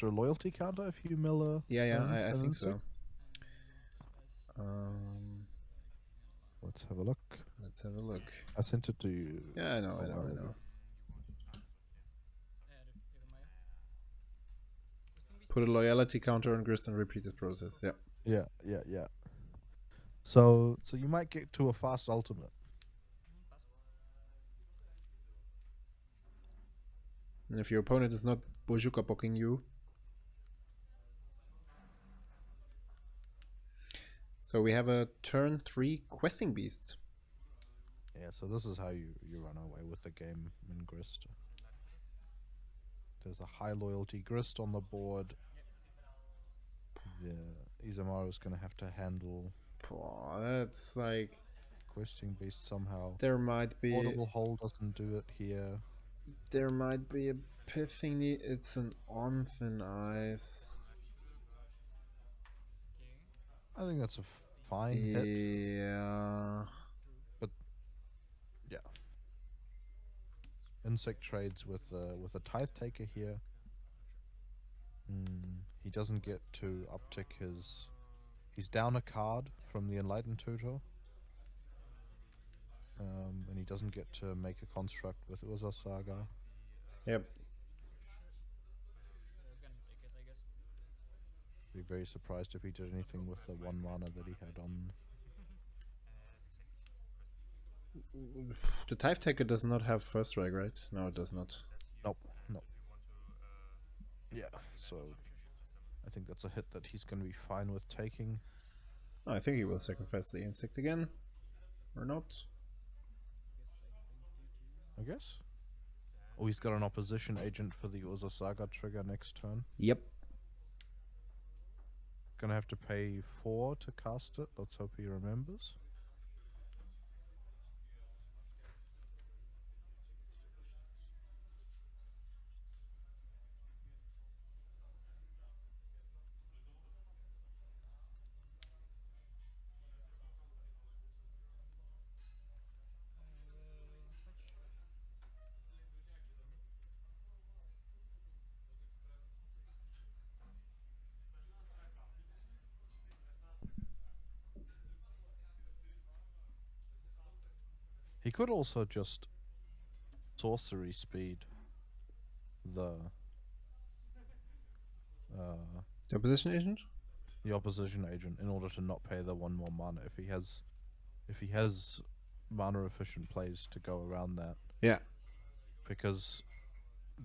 loyalty counter if you mill a? I think insect? so. Let's have a look. Let's have a look. I sent it to you. Yeah, I know. a while ago. Put a loyalty counter on Grist and repeat this process. Yeah. Yeah. So you might get to a fast ultimate. And if your opponent is not Bojuka poking you. So we have a turn 3 Questing Beast. Yeah, so this is how you run away with the game in Grist. There's a high loyalty Grist on the board. The Isamaru is going to have to handle. Oh, that's like Questing Beast somehow. There might be Portable Hole doesn't do it here. There might be a Epiphany. It's an on thin ice. I think that's a fine hit. Yeah. But yeah. Insect trades with a Tithe Taker here. He doesn't get to uptick his. He's down a card from the Enlightened Tutor. And he doesn't get to make a construct with Urza Saga. Yep. Be very surprised if he did anything with the 1 mana that he had on. The Tithe Taker does not have first strike, right? No, it does not. Nope. Yeah, so I think that's a hit that he's going to be fine with taking. Oh, I think he will sacrifice the insect again. Or not. I guess. Oh, he's got an opposition agent for the Urza Saga trigger next turn. Yep. Gonna have to pay 4 to cast it. Let's hope he remembers. He could also just sorcery speed the opposition agent? The opposition agent in order to not pay the 1 more mana if he has mana efficient plays to go around that. Yeah. Because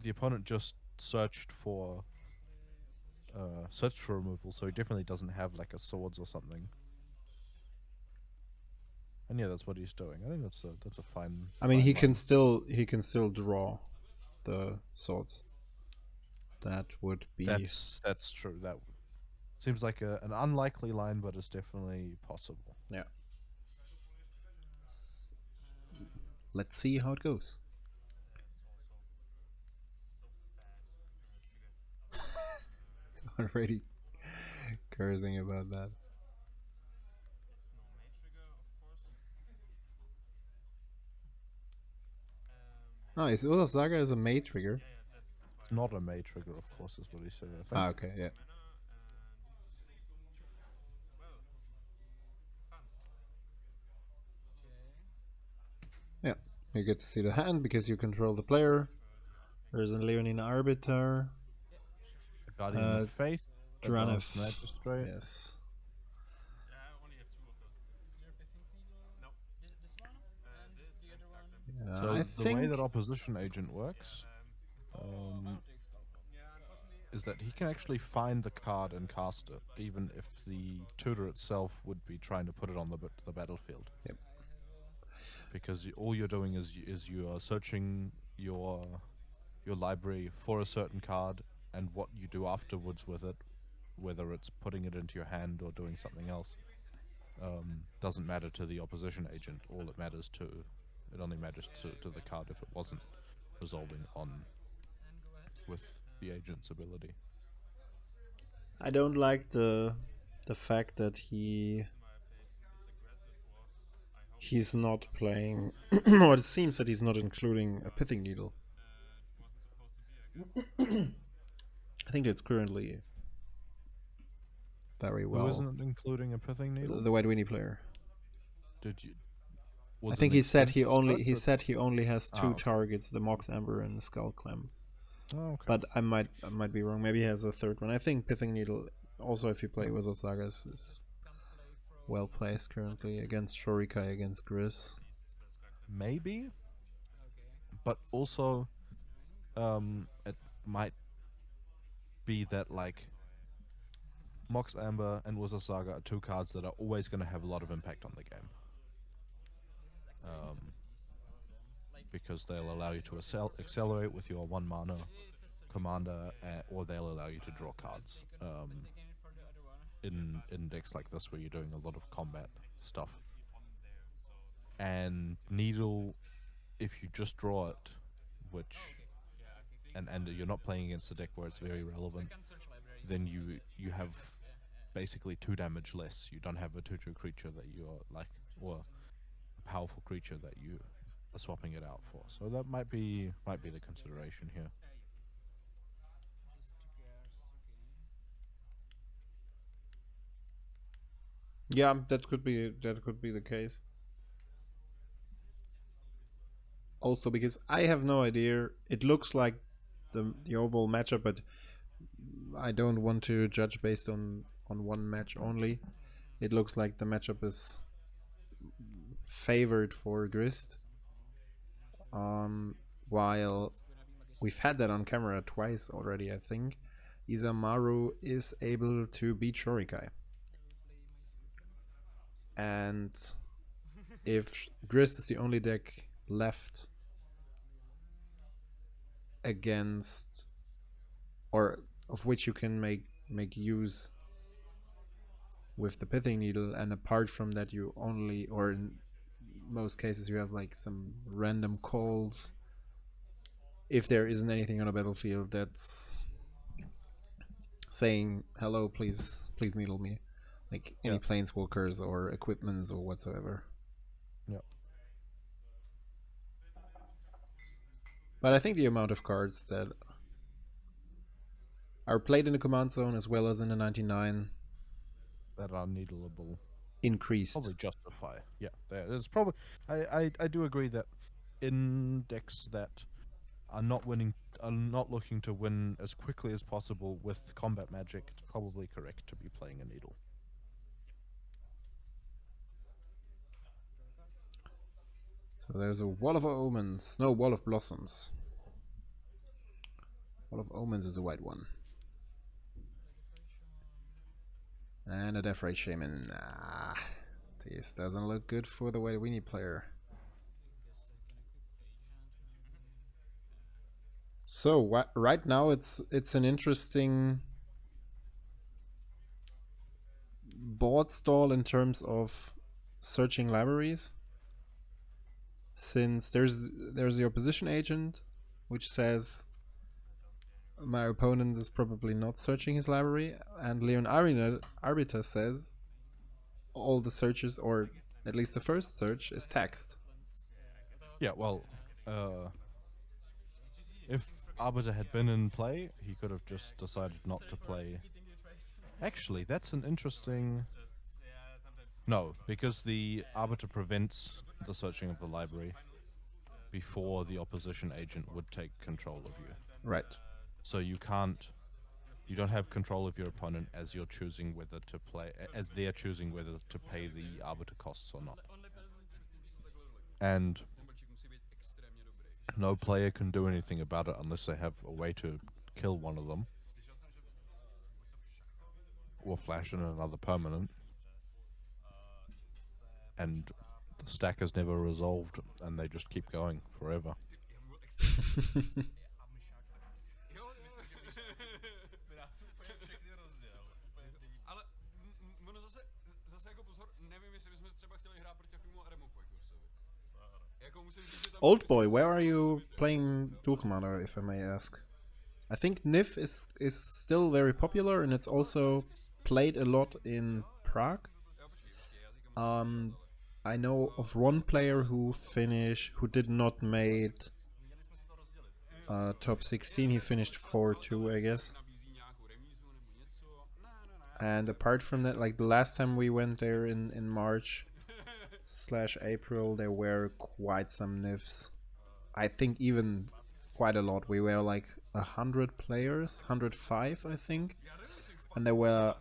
the opponent just searched for removal, so he definitely doesn't have like a swords or something. And yeah, that's what he's doing. I think that's a fine. I mean, fine he line. can still draw the swords. That would be That's true. That seems like an unlikely line, but it's definitely possible. yeah. Let's see how it goes. Already cursing about that. Oh, is Ula Saga is a May trigger? It's not a May trigger, of course, is what he said. I think. Ah, okay, yeah. Yeah, you get to see the hand because you control the player. There's a Leonine Arbiter. A Guardian of Faith, Duranov. Advanced Magistrate. Yes. Yeah, I only have 2 of those. Is there a pithing needle? No. This one? And This the and other one? Skagden. Yeah, So I the way that opposition agent works is that he can actually find the card and cast it, even if the tutor itself would be trying to put it on the battlefield. Yep. Because all you're doing is you are searching your library for a certain card, and what you do afterwards with it, whether it's putting it into your hand or doing something else, doesn't matter to the opposition agent. It only matters to the card if it wasn't resolving on with the agent's ability. I don't like the fact that he's not playing, or it seems that he's not including a pithing needle. I think it's currently very well. Who isn't including a pithing needle? The White Winnie player. Did you? I think he said he only has 2 okay. targets: the Mox Amber and the Skull Clam. Oh, okay. But I might be wrong. Maybe he has a third one. I think Pithing Needle, also if you play Wizard Sagas, is well placed currently against Shorikai, against Grist. Maybe, but also, it might be that like Mox Amber and Wizard Saga are 2 cards that are always going to have a lot of impact on the game. Because they'll allow you to accelerate with your 1 mana commander, or they'll allow you to draw cards. In decks like this where you're doing a lot of combat stuff. And Needle, if you just draw it, which and you're not playing against a deck where it's very relevant, then you have basically 2 damage less. You don't have a 2/2 creature that you're like, or a powerful creature that you are swapping it out for. So that might be the consideration here. Yeah, that could be the case. Also, because I have no idea. It looks like the overall matchup, but I don't want to judge based on one match only. It looks like the matchup is favored for Grist. While we've had that on camera twice already, I think. Isamaru is able to beat Shorikai. And if Grist is the only deck left against, or of which you can make use with the Pithing Needle, and apart from that you only, or in most cases you have like some random calls, if there isn't anything on a battlefield that's saying hello, please needle me, like any planeswalkers or equipments or whatsoever. Yeah. But I think the amount of cards that are played in the command zone as well as in the 99 that are needleable increased. Probably justify. Yeah, there's probably. I do agree that in decks that are not looking to win as quickly as possible with combat magic, it's probably correct to be playing a needle. So there's a Wall of Omens. No, Wall of Blossoms. Wall of Omens is a white one. And a Death Ray Shaman. This doesn't look good for the Weenie player. So right now it's an interesting board stall in terms of searching libraries, since there's the opposition agent, which says my opponent is probably not searching his library, and Leon Arbiter says all the searches, or at least the first search, is text. Yeah, well, if Arbiter had been in play, he could have just decided not to play. Actually, that's an interesting... No, because the Arbiter prevents the searching of the library before the opposition agent would take control of you. Right. So you don't have control of your opponent as you're choosing whether to play, as they're choosing whether to pay the Arbiter costs or not. And no player can do anything about it unless they have a way to kill one of them or flash in another permanent. And the stack is never resolved, and they just keep going forever. Old boy, where are you playing Duel Commander, if I may ask? I think NIF is still very popular, and it's also played a lot in Prague. I know of one player who did not made top 16. He finished 4-2, I guess. And apart from that, like the last time we went there in March/April, there were quite some NIFs. I think even quite a lot. We were like 100 players, 105, I think. And there were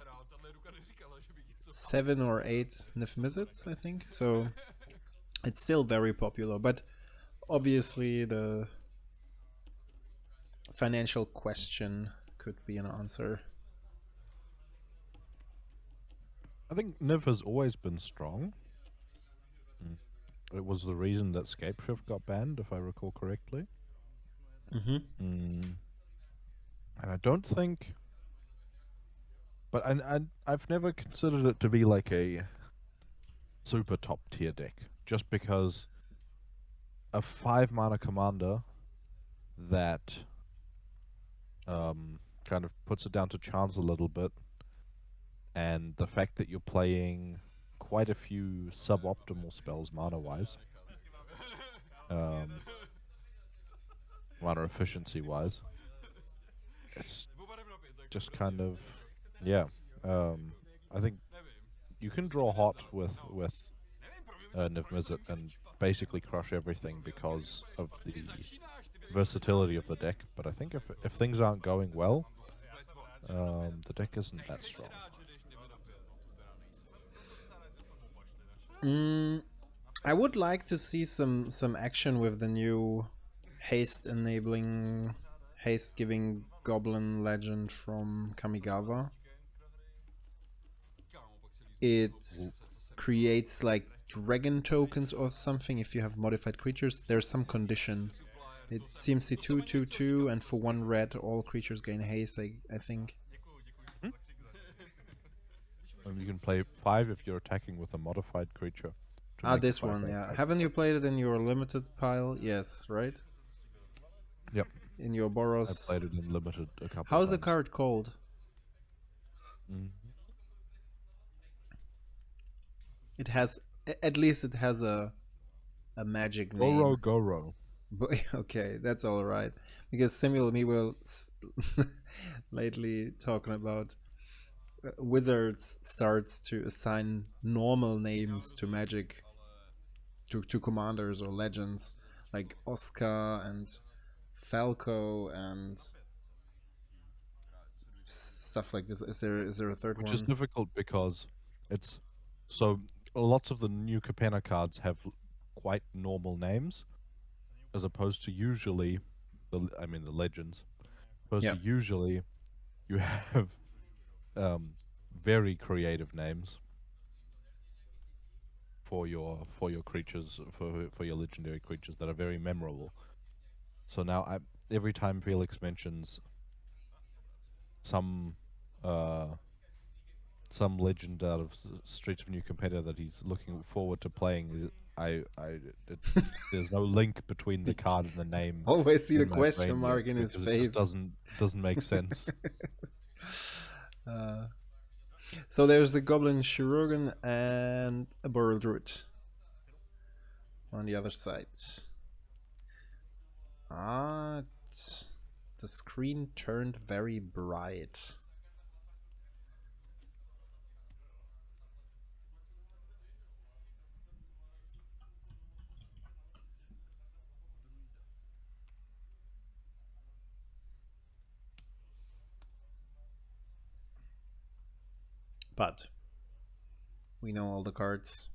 7 or 8 NIF visits, I think. So it's still very popular, but obviously the financial question could be an answer. I think NIF has always been strong. It was the reason that Scapeshift got banned, if I recall correctly. And I don't think... But I've never considered it to be like a super top tier deck, just because a 5-mana commander that kind of puts it down to chance a little bit, and the fact that you're playing quite a few suboptimal spells mana-wise, mana efficiency-wise, it's just kind of, yeah. I think you can draw hot with Niv Mizzet and basically crush everything because of the versatility of the deck. But I think if things aren't going well, the deck isn't that strong. I would like to see some action with the new haste giving goblin legend from Kamigawa. It creates like dragon tokens or something if you have modified creatures. There's some condition. It seems to 2/2/2, and for 1 red all creatures gain haste, I think. And you can play 5 if you're attacking with a modified creature. This one, yeah. Haven't you played it in your limited pile? Yes, right? Yep. In your Boros. I played it in limited a couple How's times. the card called? It has, at least it has a magic name. Goro. Okay, that's all right. Because Samuel and me were lately talking about Wizards starts to assign normal names to Magic, to commanders or legends, like Oscar and Falco and stuff like this. Is there a third one? Which is difficult because it's so lots of the new Capenna cards have quite normal names, as opposed to usually the legends. Opposed to usually you have very creative names. for your creatures, for your legendary creatures that are very memorable. So now every time Felix mentions some legend out of Streets of New Competitor that he's looking forward to playing, there's no link between the card and the name. Always see the in my question brain mark yet, in his because face. it just doesn't make sense. So there's a Goblin Shirogan and a Boral Druid on the other side. The screen turned very bright. But we know all the cards.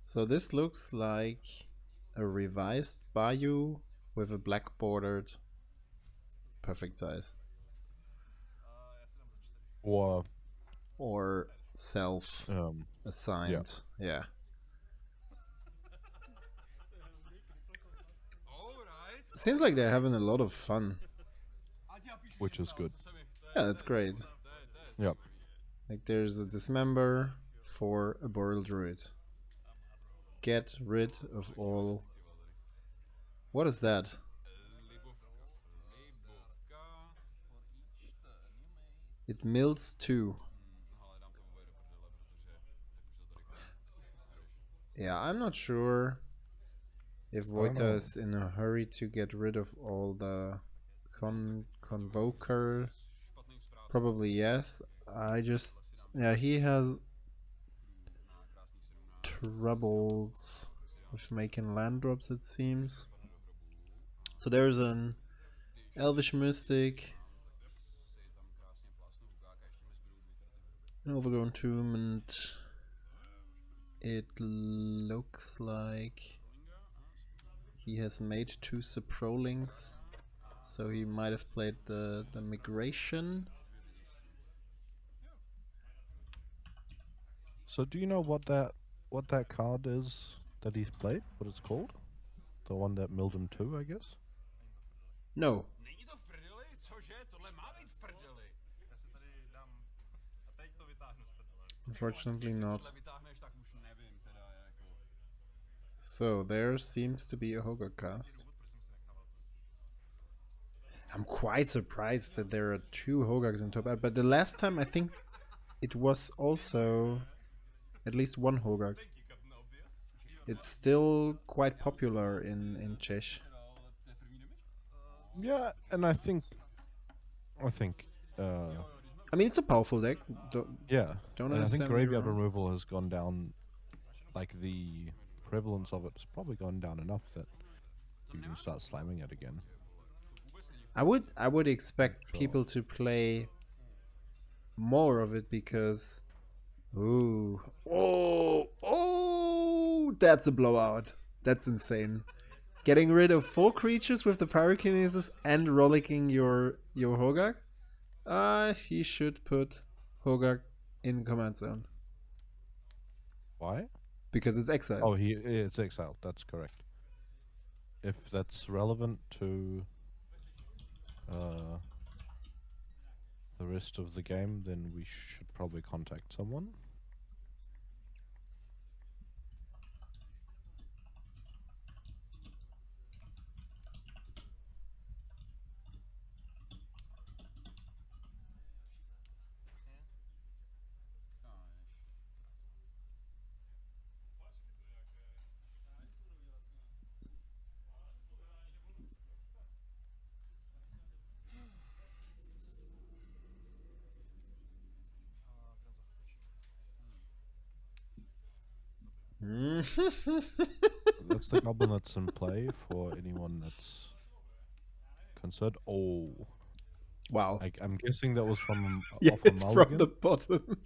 So this looks like a revised Bayou with a black bordered perfect size. Or self assigned. Yeah. Seems like they're having a lot of fun. which is good. Yeah, that's great. Yep. Like there's a dismember for a Boral Druid. Get rid of all. What is that? It mills 2. Yeah, I'm not sure if Vojta is in a hurry to get rid of all the Convoker. Probably yes. Yeah, he has troubles with making land drops, it seems. So there's an Elvish Mystic, an Overgrown Tomb, and it looks like he has made 2 Saprolings, so he might have played the Migration. So do you know what that card is that he's played? What it's called? The one that milled him 2, I guess? No. Není to v prdeli? Cože? Tohle má být v prdeli. Já si tady dám a teď to vytáhnu z prdele. Unfortunately not. Tohle vytáhneš, tak už nevím teda jako. So there seems to be a Hogaak cast. I'm quite surprised that there are 2 Hogaaks in top 8, but the last time I think it was also at least 1 Hogaak. It's still quite popular in Czech. Yeah, and I think I mean, it's a powerful deck. yeah. Don't And I think understand me graveyard wrong. removal has gone down, like the prevalence of it has probably gone down enough that you can start slamming it again. I would expect people to play more of it because that's a blowout. That's insane. Getting rid of 4 creatures with the Pyrokinesis and rollicking your Hogaak? He should put Hogaak in command zone. Why? Because it's exiled. Oh, it's exiled. That's correct. If that's relevant to the rest of the game, then we should probably contact someone. That's the goblin that's in play for anyone that's concerned. Oh, Wow. I'm guessing that was from Yeah, off a it's from mulligan. the bottom.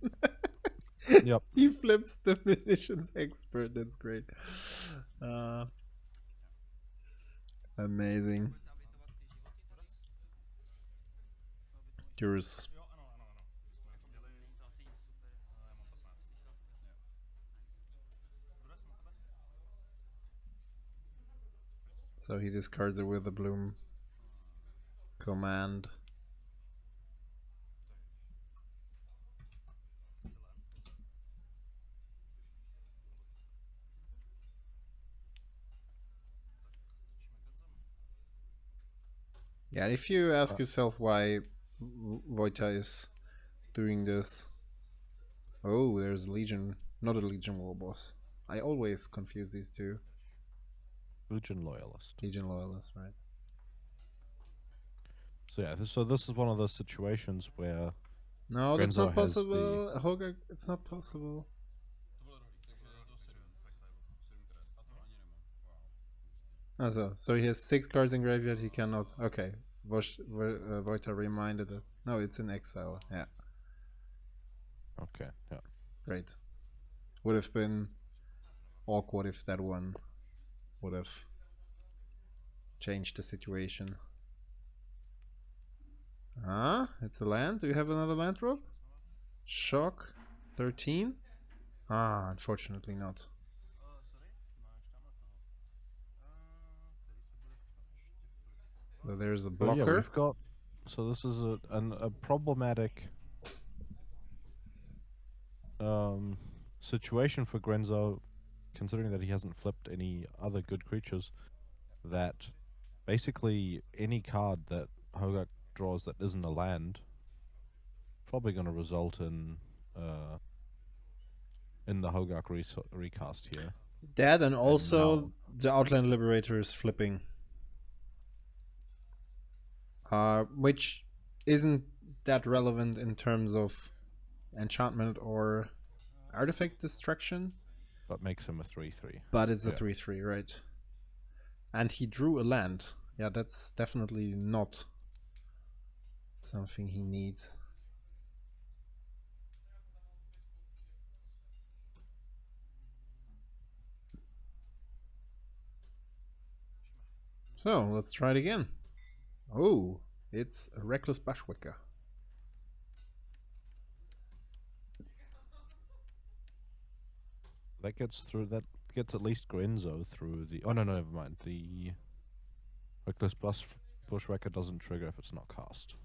Yep. He flips the munitions expert. That's great. Amazing. Yours. So he discards it with the bloom command. Yeah, if you ask yourself why Vojta is doing this. Oh, there's Legion, not a Legion War boss. I always confuse these two. Legion Loyalist. Legion Loyalist, right? So yeah, this is one of those situations where No, that's Grenzo not has possible. Hogaak, it's not possible. So he has 6 cards in graveyard. He cannot. Okay, Vojta reminded it. No, it's in exile. Yeah. Okay, yeah. Great. Would have been awkward if that one would have changed the situation. Ah, it's a land. Do you have another land drop? Shock 13? Ah, unfortunately not. So there's a So blocker. yeah, we've got. So this is a problematic situation for Grenzo, considering that he hasn't flipped any other good creatures. That basically any card that Hogaak draws that isn't a land, probably going to result in the Hogaak recast here. That and also now- the Outland Liberator is flipping. Which isn't that relevant in terms of enchantment or artifact destruction. But makes him a 3/3. But it's a Yeah. 3/3, right? And he drew a land. Yeah, that's definitely not something he needs. So, let's try it again. Oh, it's a Reckless Bushwhacker. That gets at least Grenzo through the. Oh no, never mind. The Reckless Bushwhacker doesn't trigger if it's not cast.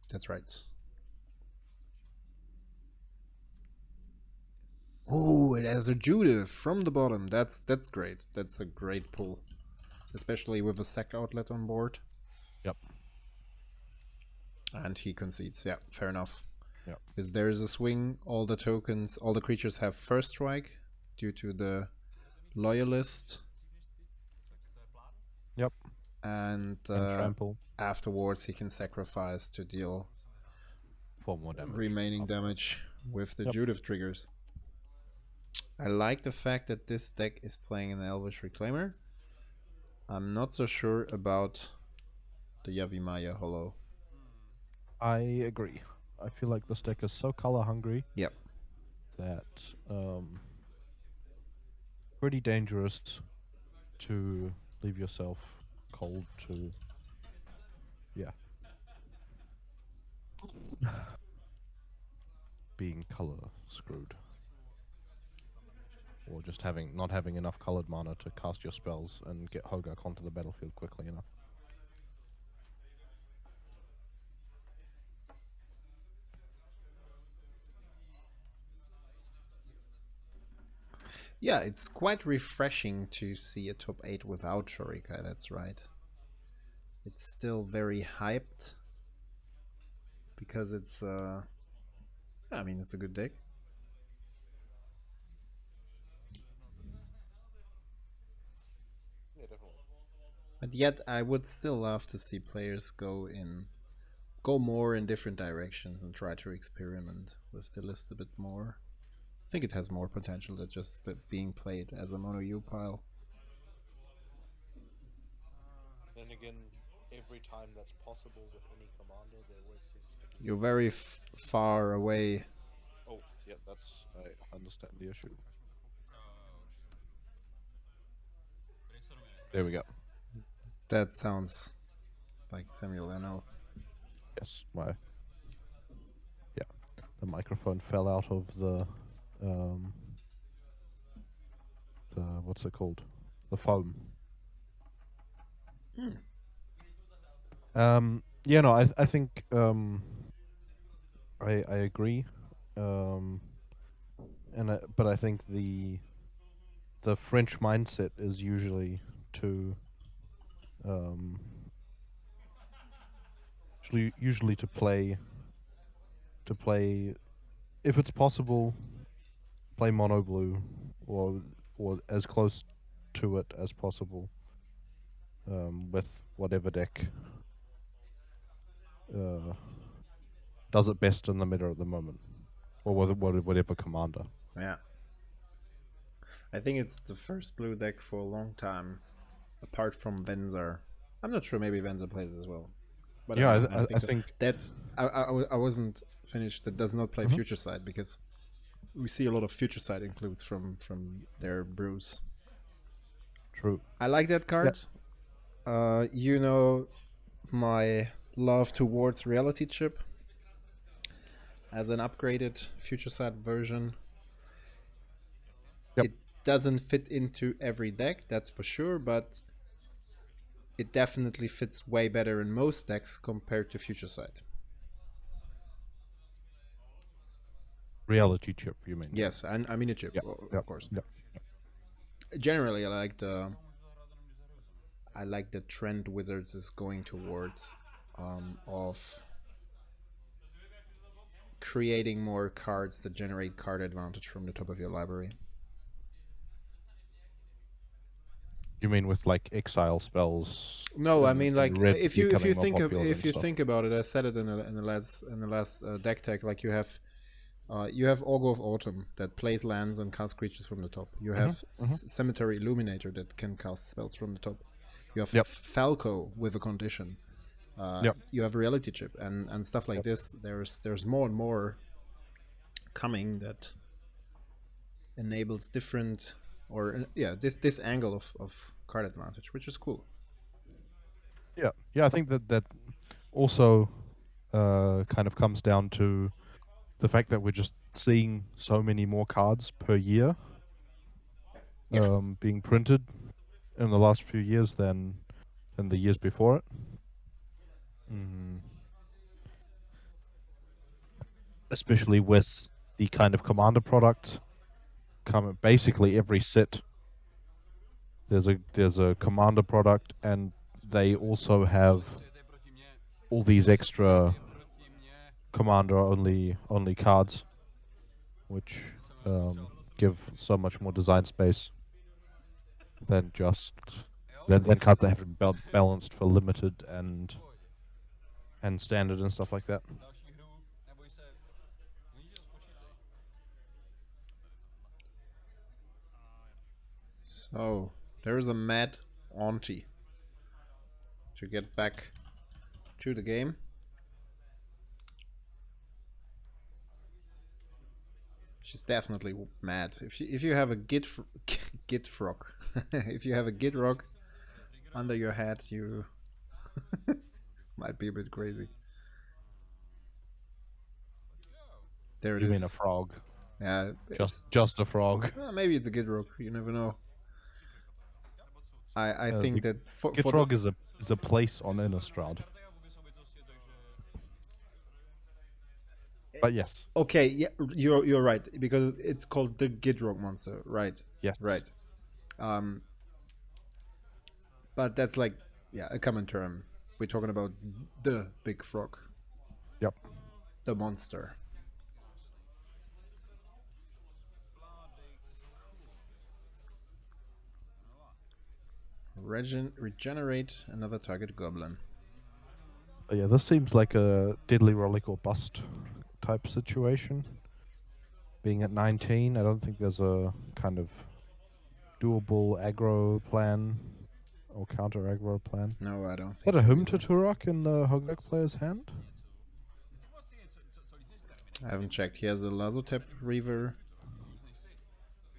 That's right. Oh, it has a Judith from the bottom. That's great. That's a great pull, especially with a sack outlet on board. Yep. And he concedes. Yeah, fair enough. Yep. Because there is a swing. All the tokens, all the creatures have first strike due to the loyalist. Yep. And trample. afterwards he can sacrifice to deal 4 more damage. remaining damage with the Yep. Judith triggers. I like the fact that this deck is playing an Elvish Reclaimer. I'm not so sure about the Yavimaya Hollow. I agree. I feel like this deck is so color hungry. Yep. That pretty dangerous to leave yourself cold to. Yeah. Being color screwed. Or just not having enough colored mana to cast your spells and get Hogaak onto the battlefield quickly enough. Yeah, it's quite refreshing to see a top 8 without Shurikai, that's right. It's still very hyped. Because it's, I mean, it's a good deck. But yet, I would still love to see players go more in different directions and try to experiment with the list a bit more. I think it has more potential than just being played as a mono U pile. Then again, every time that's possible with any commander, there always seems to be. You're very far away. Oh, yeah, I understand the issue. There we go. That sounds like Samuel NL. Yes, the microphone fell out of the what's it called? The foam. Yeah, no, I think I agree. Um, but I think the French mindset is usually to um, usually to play if it's possible, play mono blue or as close to it as possible with whatever deck uh, does it best in the meta at the moment, or whatever commander. Yeah. I think it's the first blue deck for a long time, apart from Venzer. I'm not sure, maybe Venzer plays as well. But Yeah, I don't I think so. think That I wasn't finished. That does not play Mhm. Future Sight because we see a lot of Future Sight includes from their brews. true. I like that card. You know my love towards Reality Chip as an upgraded Future Sight version. Yep. It doesn't fit into every deck, that's for sure, but it definitely fits way better in most decks compared to Future Sight. Reality chip, you mean? Yes, and I mean a chip, Yep. of Yep. course. Yep. Generally, I like the trend Wizards is going towards of creating more cards that generate card advantage from the top of your library. You mean with like exile spells? No, I in mean like red if you becoming more think popular if and you stuff. think about it, I said it in the last deck tech. Like you have Augur of Autumn that plays lands and casts creatures from the top. You have Cemetery Illuminator that can cast spells from the top. You have Yep. Falco with a condition. Yep. You have Reality Chip and stuff like Yep. this. There's more and more coming that enables different or this angle of card advantage, which is cool. Yeah. Yeah. I think that also kind of comes down to the fact that we're just seeing so many more cards per year Yeah. being printed in the last few years than the years before it. Especially with the kind of commander product coming basically every set. There's a commander product, and they also have all these extra commander only cards, which give so much more design space than just than cards that have been balanced for limited and standard and stuff like that. Další hru, neboj se, oni ti to spočítají. So there is a mad auntie to get back to the game. She's definitely mad. If you have a git frog, if you have a git rock under your head, you might be a bit crazy. There it You is. mean a frog? Yeah, Just a frog. maybe it's a git rock. You never know. I think that for Gitrog is a place on Innistrad. But yes, okay, yeah, you're right because it's called the Gidrock monster, right? yes, Right. But that's like a common term. We're talking about the big frog, Yep. the monster. Regenerate another target goblin. But yeah, this seems like a deadly relic or bust type situation. Being at 19, I don't think there's a kind of doable aggro plan or counter aggro plan. No, I don't Is think that a so Hymn either. to Turok in the Hogaak player's hand? I haven't checked. He has a Lazotep Reaver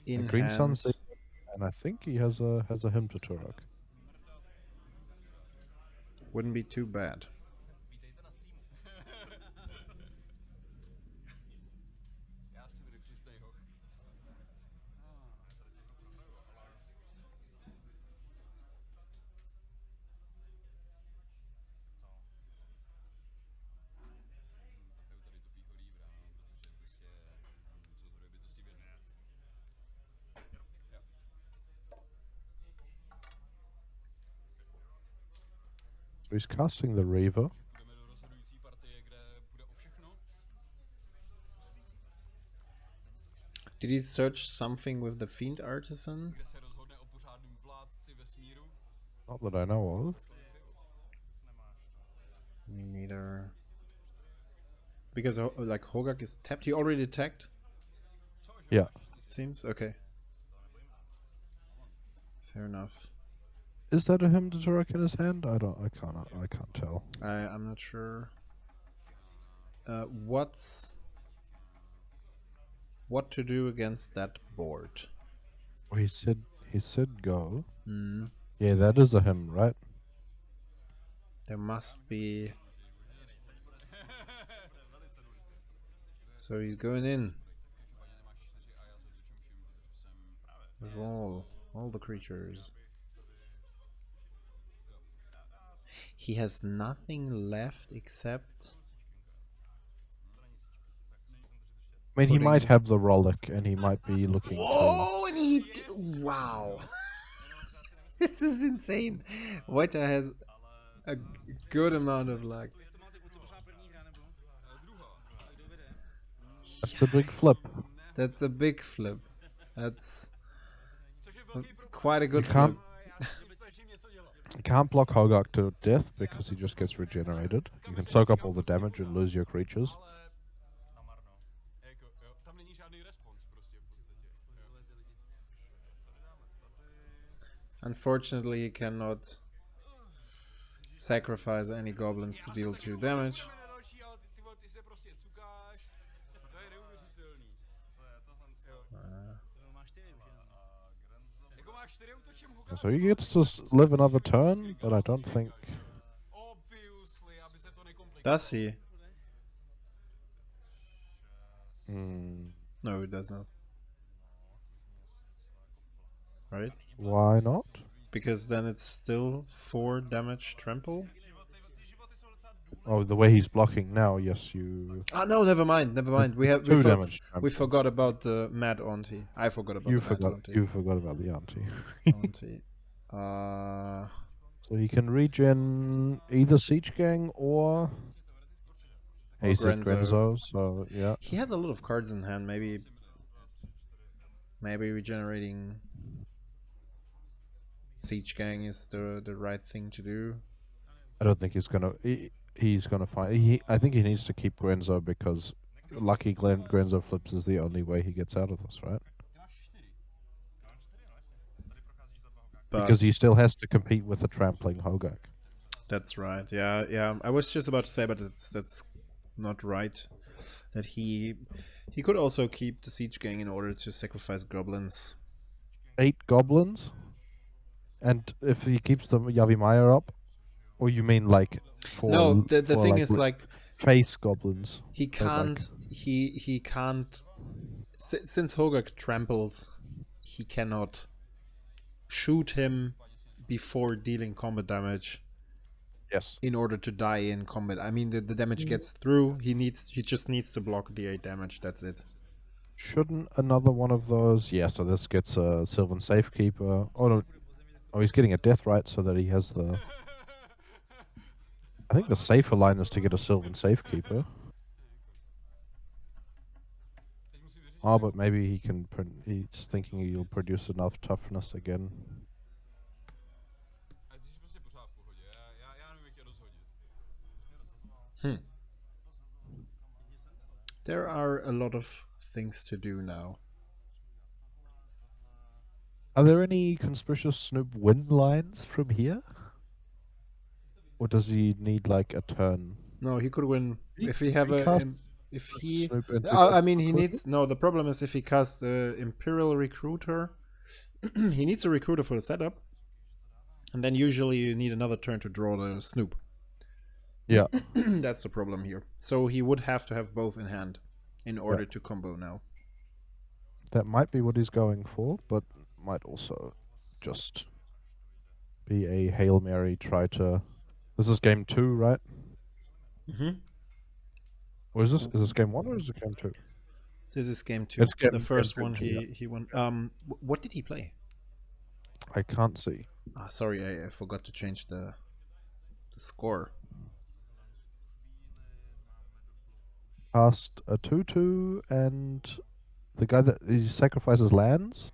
in Green hand. Sun, and I think he has a Hymn to Turok. Wouldn't be too bad. Já si budu křištej hoch. He's casting the Reaver. Půjdeme do rozhodující partie, kde bude o všechno. Did he search something with the Fiend Artisan? Kde se rozhodne o pořádném vládci vesmíru. Not that I know of. Me neither. Because like Hogaak is tapped. He already attacked, Yeah. it seems. Okay. Fair enough. Is that a hymn to Turok in his hand? I can't tell. I'm not sure. What to do against that board? Oh, he said go. Hmm. Yeah, that is a hymn, right? There must be. So he's going in with all the creatures. He has nothing left except. I mean, he Putting- might have the Rollick, and he might be looking to. Oh, and he wow. This is insane. Wojta has a good amount of luck. To máte kluci pořád první hra, nebo? Druhá. Tak kdo vede? That's a big flip. That's a big flip. That's Což je velký problém. quite a good You can't- flip. Já si snažím něco dělat. You can't block Hogaak to death because he just gets regenerated. You can soak up all the damage and lose your creatures. Ale namarno. Jako, jo, tam není žádný respons prostě v podstatě. Unfortunately, he cannot sacrifice any goblins to deal 2 damage. Jdeme na další, ale ty se prostě cukáš. To je neuvěřitelný. Jo. Máš 4 už jenom. Jako máš 4 útočím Hogaak. So he gets to live another turn, but I don't think. Obviously, aby se to nekomplikovalo. Does he? Hmm, No, he does not. Right? why not? Because then it's still 4 damage trample. Oh, the way he's blocking now, yes, you Ah, no, never mind. We have 2 damage. we forgot about the mad auntie. I forgot about You the mad forgot. auntie. You forgot about the auntie. Auntie. So he can regen either Siege Gang or Ace Grenzo. Grenzo. So yeah, He has a lot of cards in hand. Maybe regenerating Siege Gang is the right thing to do. I don't think he's gonna. He's gonna find. I think he needs to keep Grenzo because lucky Grenzo flips is the only way he gets out of this, right? But Because he still has to compete with a trampling Hogaak. that's right. Yeah. I was just about to say, but that's not right. That he could also keep the Siege Gang in order to sacrifice goblins. 8 goblins, and if he keeps the Yavimaya up, or you mean like for No, the for thing is like face goblins? he So, like- can't he can't since Hogaak tramples, he cannot shoot him before dealing combat damage Yes. in order to die in combat. I mean the damage gets through. He just needs to block the 8 damage. That's it. Shouldn't another one of those? Yeah. So this gets a Sylvan Safekeeper. Oh no. Oh, he's getting a death right so that he has the. I think the safer line is to get a Sylvan Safekeeper. Teď musím vyřešit. Oh, but maybe he can. He's thinking he'll produce enough toughness again. A ty jsi prostě pořád v pohodě. Já nevím, jak tě rozhodit. There are a lot of things to do now. Are there any conspicuous Snoop win lines from here? Or does he need like a turn? No, he could win He- if he have he a cast if he. Snoop into I mean, he could needs no. The problem is if he casts Imperial Recruiter, he needs a recruiter for the setup, and then usually you need another turn to draw the Snoop. Yeah. That's the problem here. So he would have to have both in hand in order to combo now. That might be what he's going for, but might also just be a Hail Mary try to. This is game 2, right? Mm-hmm. Or is this game 1 or is it game 2? This is game 2. It's The game first 2, one yeah. he won. What did he play? I can't see. Ah, sorry, I forgot to change the the score. Cast a 2/2, and the guy that he sacrifices lands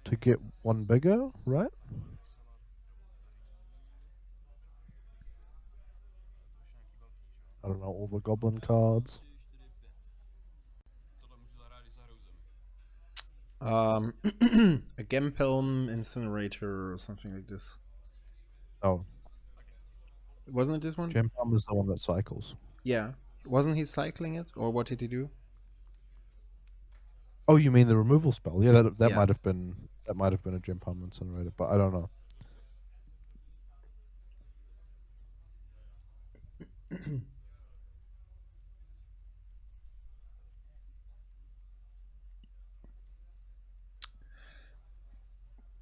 to get one bigger, right? I don't know all the goblin cards. A Gempelm Incinerator or something like this. Oh, Wasn't it this one? Gem Palm is the one that cycles. Yeah. Wasn't he cycling it, or what did he do? Oh, you mean the removal spell? Yeah, that Yeah. might have been a Gem Palm Incinerator, but I don't know.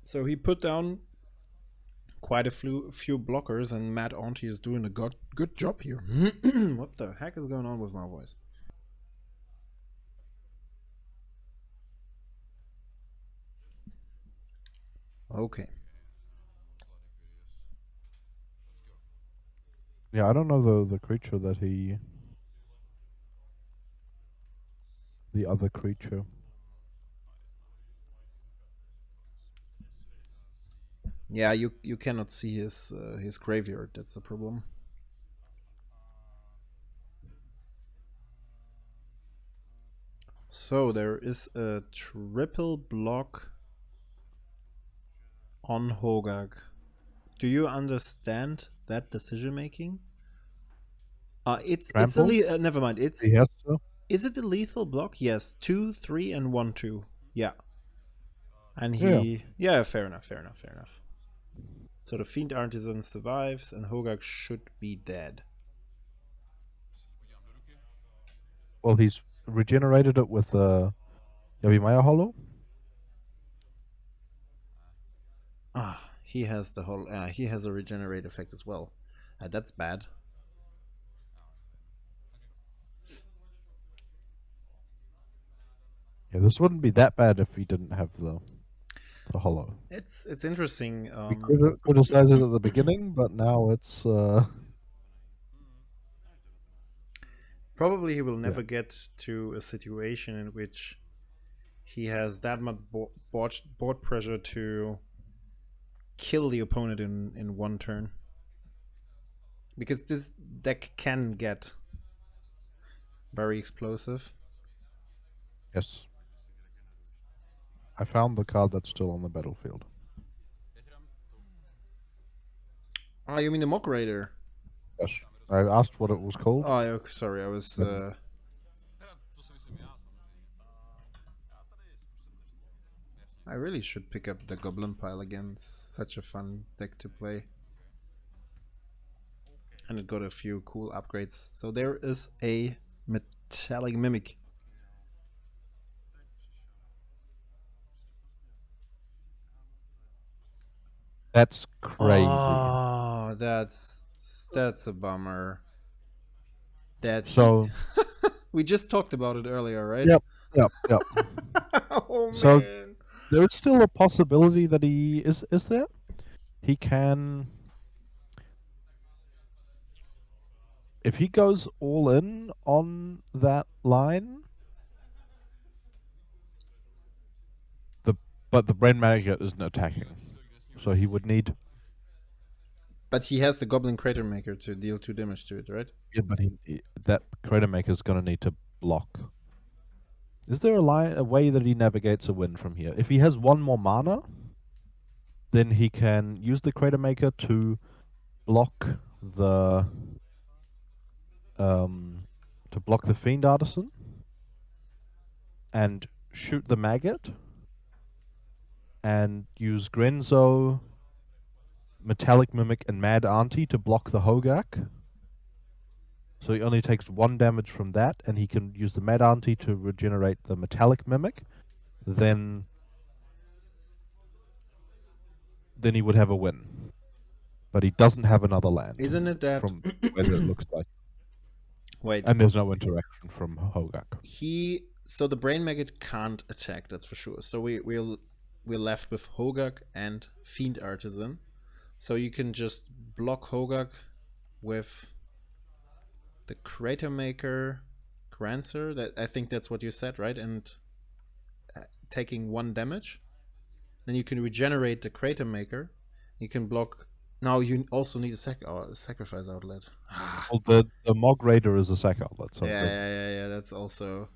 So he put down quite a few blockers, and Matt Auntie is doing a good job here. What the heck is going on with my voice? Okay. Yeah, I don't know the creature that he. The other creature. Yeah, you cannot see his graveyard. That's the problem. So there is a triple block on Hogaak. Do you understand that decision making? It's Trample? a never mind. It's He has to. Is it a lethal block? Yes, 2, 3, and 1, 2. Yeah. And fair enough. So the Fiend Artisan survives, and Hogaak should be dead. Well, he's regenerated it with Yavimaya Hollow. He has the whole. He has a regenerate effect as well. That's bad. Yeah, this wouldn't be that bad if he didn't have the hollow. It's interesting. We criticized it at the beginning, but now it's. Probably he will never get to a situation in which he has that much board pressure to kill the opponent in one turn. Because this deck can get very explosive. Yes. I found the card that's still on the battlefield. Oh, you mean the Mock Raider? Yes. I asked what it was called. Oh, sorry, I was. I really should pick up the Goblin Pile again. It's such a fun deck to play. And it got a few cool upgrades. So there is a Metallic Mimic. That's crazy. Oh, that's a bummer. We just talked about it earlier, right? Yep. Oh, So man. there is still a possibility that he is there? He can, if he goes all in on that line, but the Brain Maggot isn't attacking, so he would need. But he has the Goblin Crater Maker to deal 2 damage to it, right? Yeah, but that Crater Maker is going to need to block. Is there a way that he navigates a win from here? If he has 1 more mana, then he can use the Crater Maker to block the Fiend Artisan and shoot the Maggot and use Grenzo, Metallic Mimic, and Mad Auntie to block the Hogaak. So he only takes 1 damage from that, and he can use the Mad Auntie to regenerate the Metallic Mimic. Then he would have a win. But he doesn't have another land. Isn't it that... From whether it looks like. Wait. And there's no interaction from Hogaak. So the Brain Maggot can't attack, that's for sure. So we're left with Hogaak and Fiend Artisan. So you can just block Hogaak with the Crater Maker, Grenzo. That I think that's what you said, right? And taking 1 damage. Then you can regenerate the Crater Maker. You can block. Now you also need a sacrifice outlet. Well, the Mog Raider is a sack outlet, so Yeah. That's also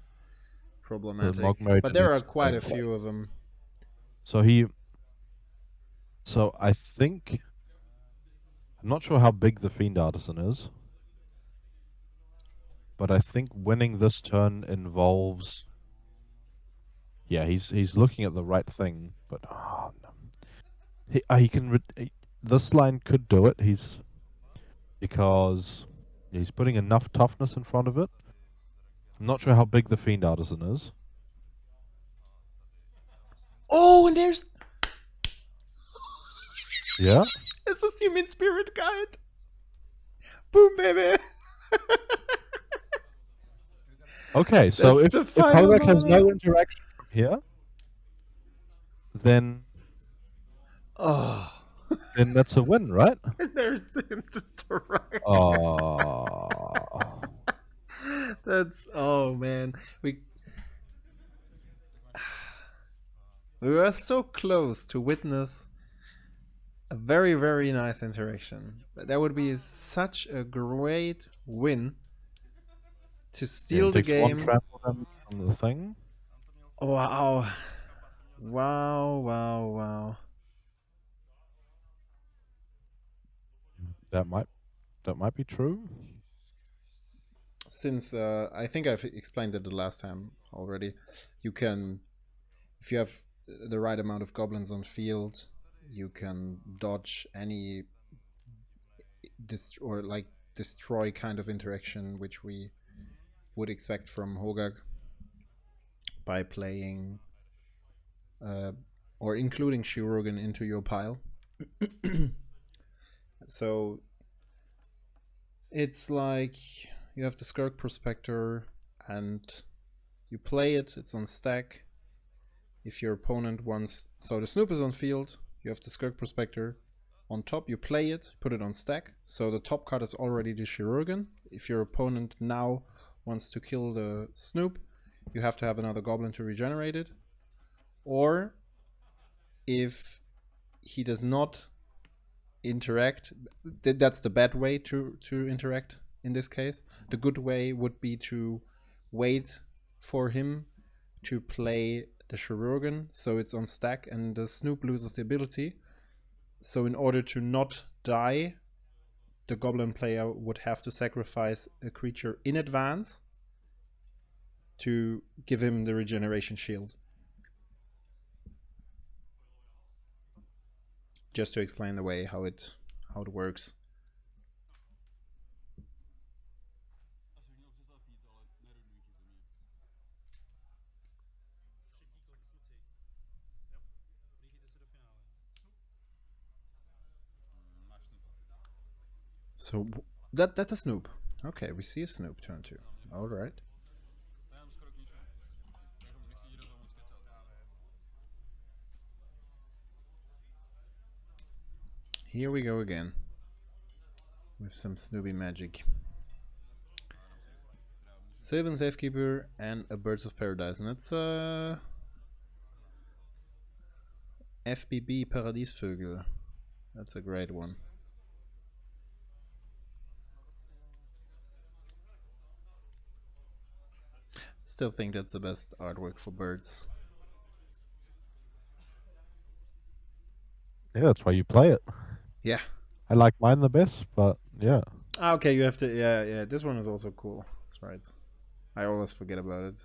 the problematic. Mog Raider But there are needs to quite a play. few of them. So I think I'm not sure how big the Fiend Artisan is, but I think winning this turn involves. Yeah, he's looking at the right thing, but no. He can. This line could do it. Because he's putting enough toughness in front of it. I'm not sure how big the Fiend Artisan is. Oh, and there's Yeah. it's a human spirit guide. Boom, baby. Okay, so That's if the final Hogaak has no moment. interaction from here, then Oh, that's a win, right? there's him to the right. Oh. That's man. We were so close to witness a very, very nice interaction. That would be such a great win to Yeah, steal he the takes 1 game. trample damage from the thing. Wow. Wow. That might be true. Since I think I've explained it the last time already, you can, if you have the right amount of goblins on field, you can dodge any destroy kind of interaction which we would expect from Hogaak by playing or including Shirogan into your pile. So it's like you have the Skirk Prospector and you play it, it's on stack. If your opponent wants, so the Snoop is on field, you have the Skirk Prospector on top, you play it, put it on stack, so the top card is already the Shirogan. If your opponent now wants to kill the Snoop, you have to have another goblin to regenerate it. Or if he does not interact, that's the bad way to interact in this case. The good way would be to wait for him to play the Shirogan, so it's on stack and the Snoop loses the ability. So in order to not die, the goblin player would have to sacrifice a creature in advance to give him the regeneration shield. Just to explain the way how it works. So that's a Snoop. Okay, we see a Snoop turn 2. All right. Here we go again with some Snoopy magic. Sylvan Safekeeper and a Birds of Paradise, and that's FBB Paradiesvögel. That's a great one. Still think that's the best artwork for birds. Yeah, that's why you play it. Yeah. I like mine the best, but yeah. Okay, you have to. Yeah. This one is also cool. That's right. I always forget about it.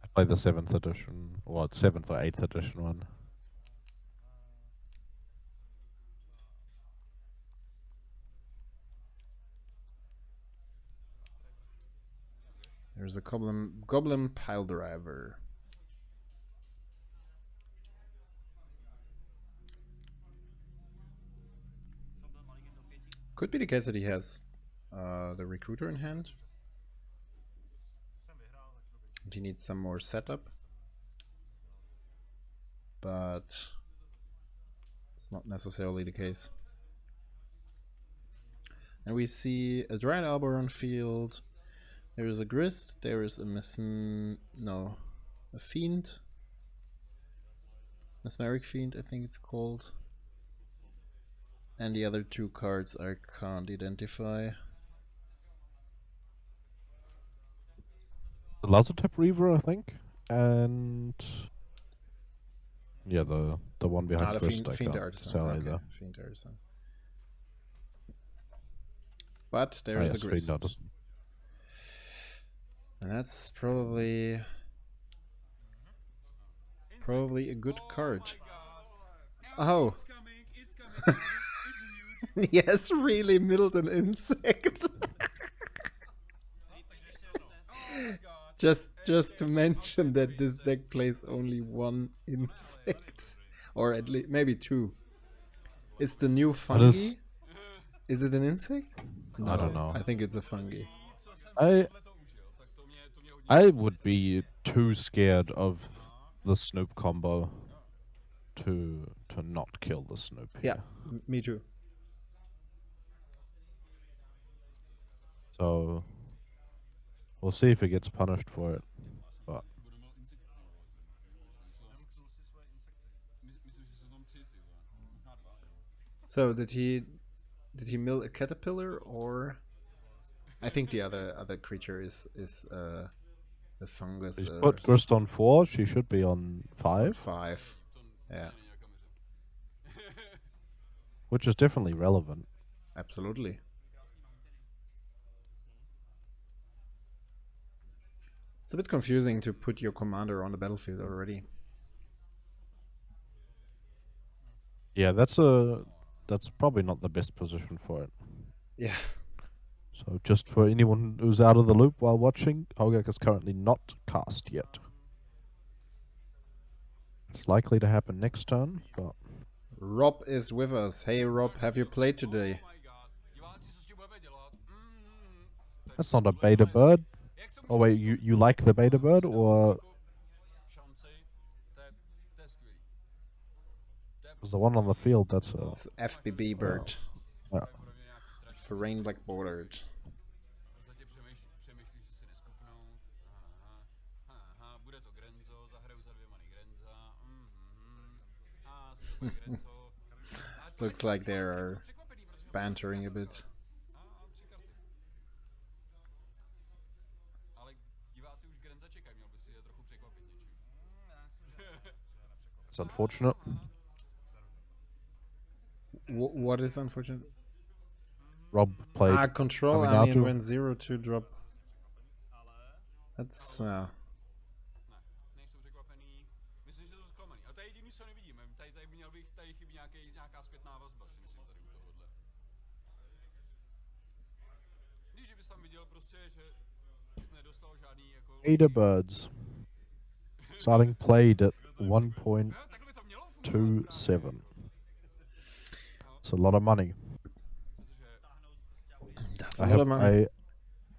I play the 7th edition, or 7th or 8th edition one. There's a goblin pile driver. Could be the case that he has the recruiter in hand. And he needs some more setup. But it's not necessarily the case. And we see a Dried Arbor on field. There is a Grist. There is a a Fiend. Mesmeric Fiend, I think it's called. And the other two cards I can't identify. The Lazotep Reaver, I think, and yeah, the one behind the Grist. I Fiend can't Artisan. tell Okay, either. Fiend Artisan. But there Ah, is yes, a Fiend Grist. Artisan. And that's probably a good card. Oh. Yes, really milled an insect. just to mention that this deck plays only one insect. Or at least maybe two. It's the new fungi. Is it an insect? No, I don't know. I think it's a fungi. I would be too scared of the Snoop combo to not kill the Snoop here. Yeah, me too. So we'll see if he gets punished for it. But So did he mill a caterpillar, or I think the other creature is the fungus. he's put Grist on 4. She should be on 5, 5. Yeah, which is definitely relevant. absolutely. It's a bit confusing to put your commander on the battlefield already. Yeah, that's probably not the best position for it. Yeah. So just for anyone who's out of the loop while watching, Hogaak is currently not cast yet. It's likely to happen next turn, but Rob is with us. Hey Rob, have you played today? that's not a beta bird. Oh wait, you like the beta bird, or is the one on the field? That's a It's FBB bird. yeah. Rain black bordered. Looks like they are bantering a bit. It's unfortunate. What is unfortunate? Rob played control. I Aminatu. mean, when 0-2 drop. That's Beta birds. Starting played at 1.27. It's a lot of money. that's a lot of money.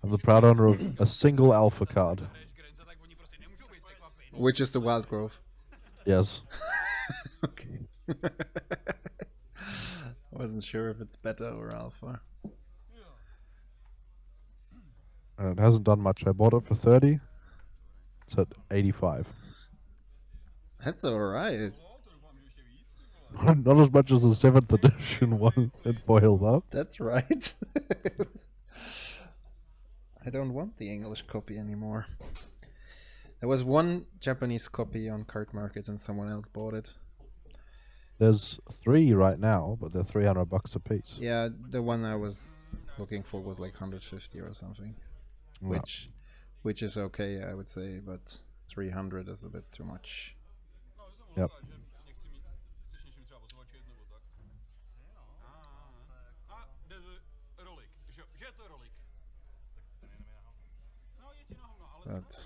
I'm the proud owner of a single alpha card. Which is the wild growth. Yes. Okay. Wasn't sure if it's beta or alpha. And it hasn't done much. I bought it for 30. It's at 85. That's alright. Not as much as the 7th edition one in foil, though. That's right. I don't want the English copy anymore. There was one Japanese copy on Card Market and someone else bought it. There's 3 right now, but they're $300 a piece. Yeah, the one I was looking for was like 150 or something. Yeah. Which is okay, I would say, but 300 is a bit too much. Yep. But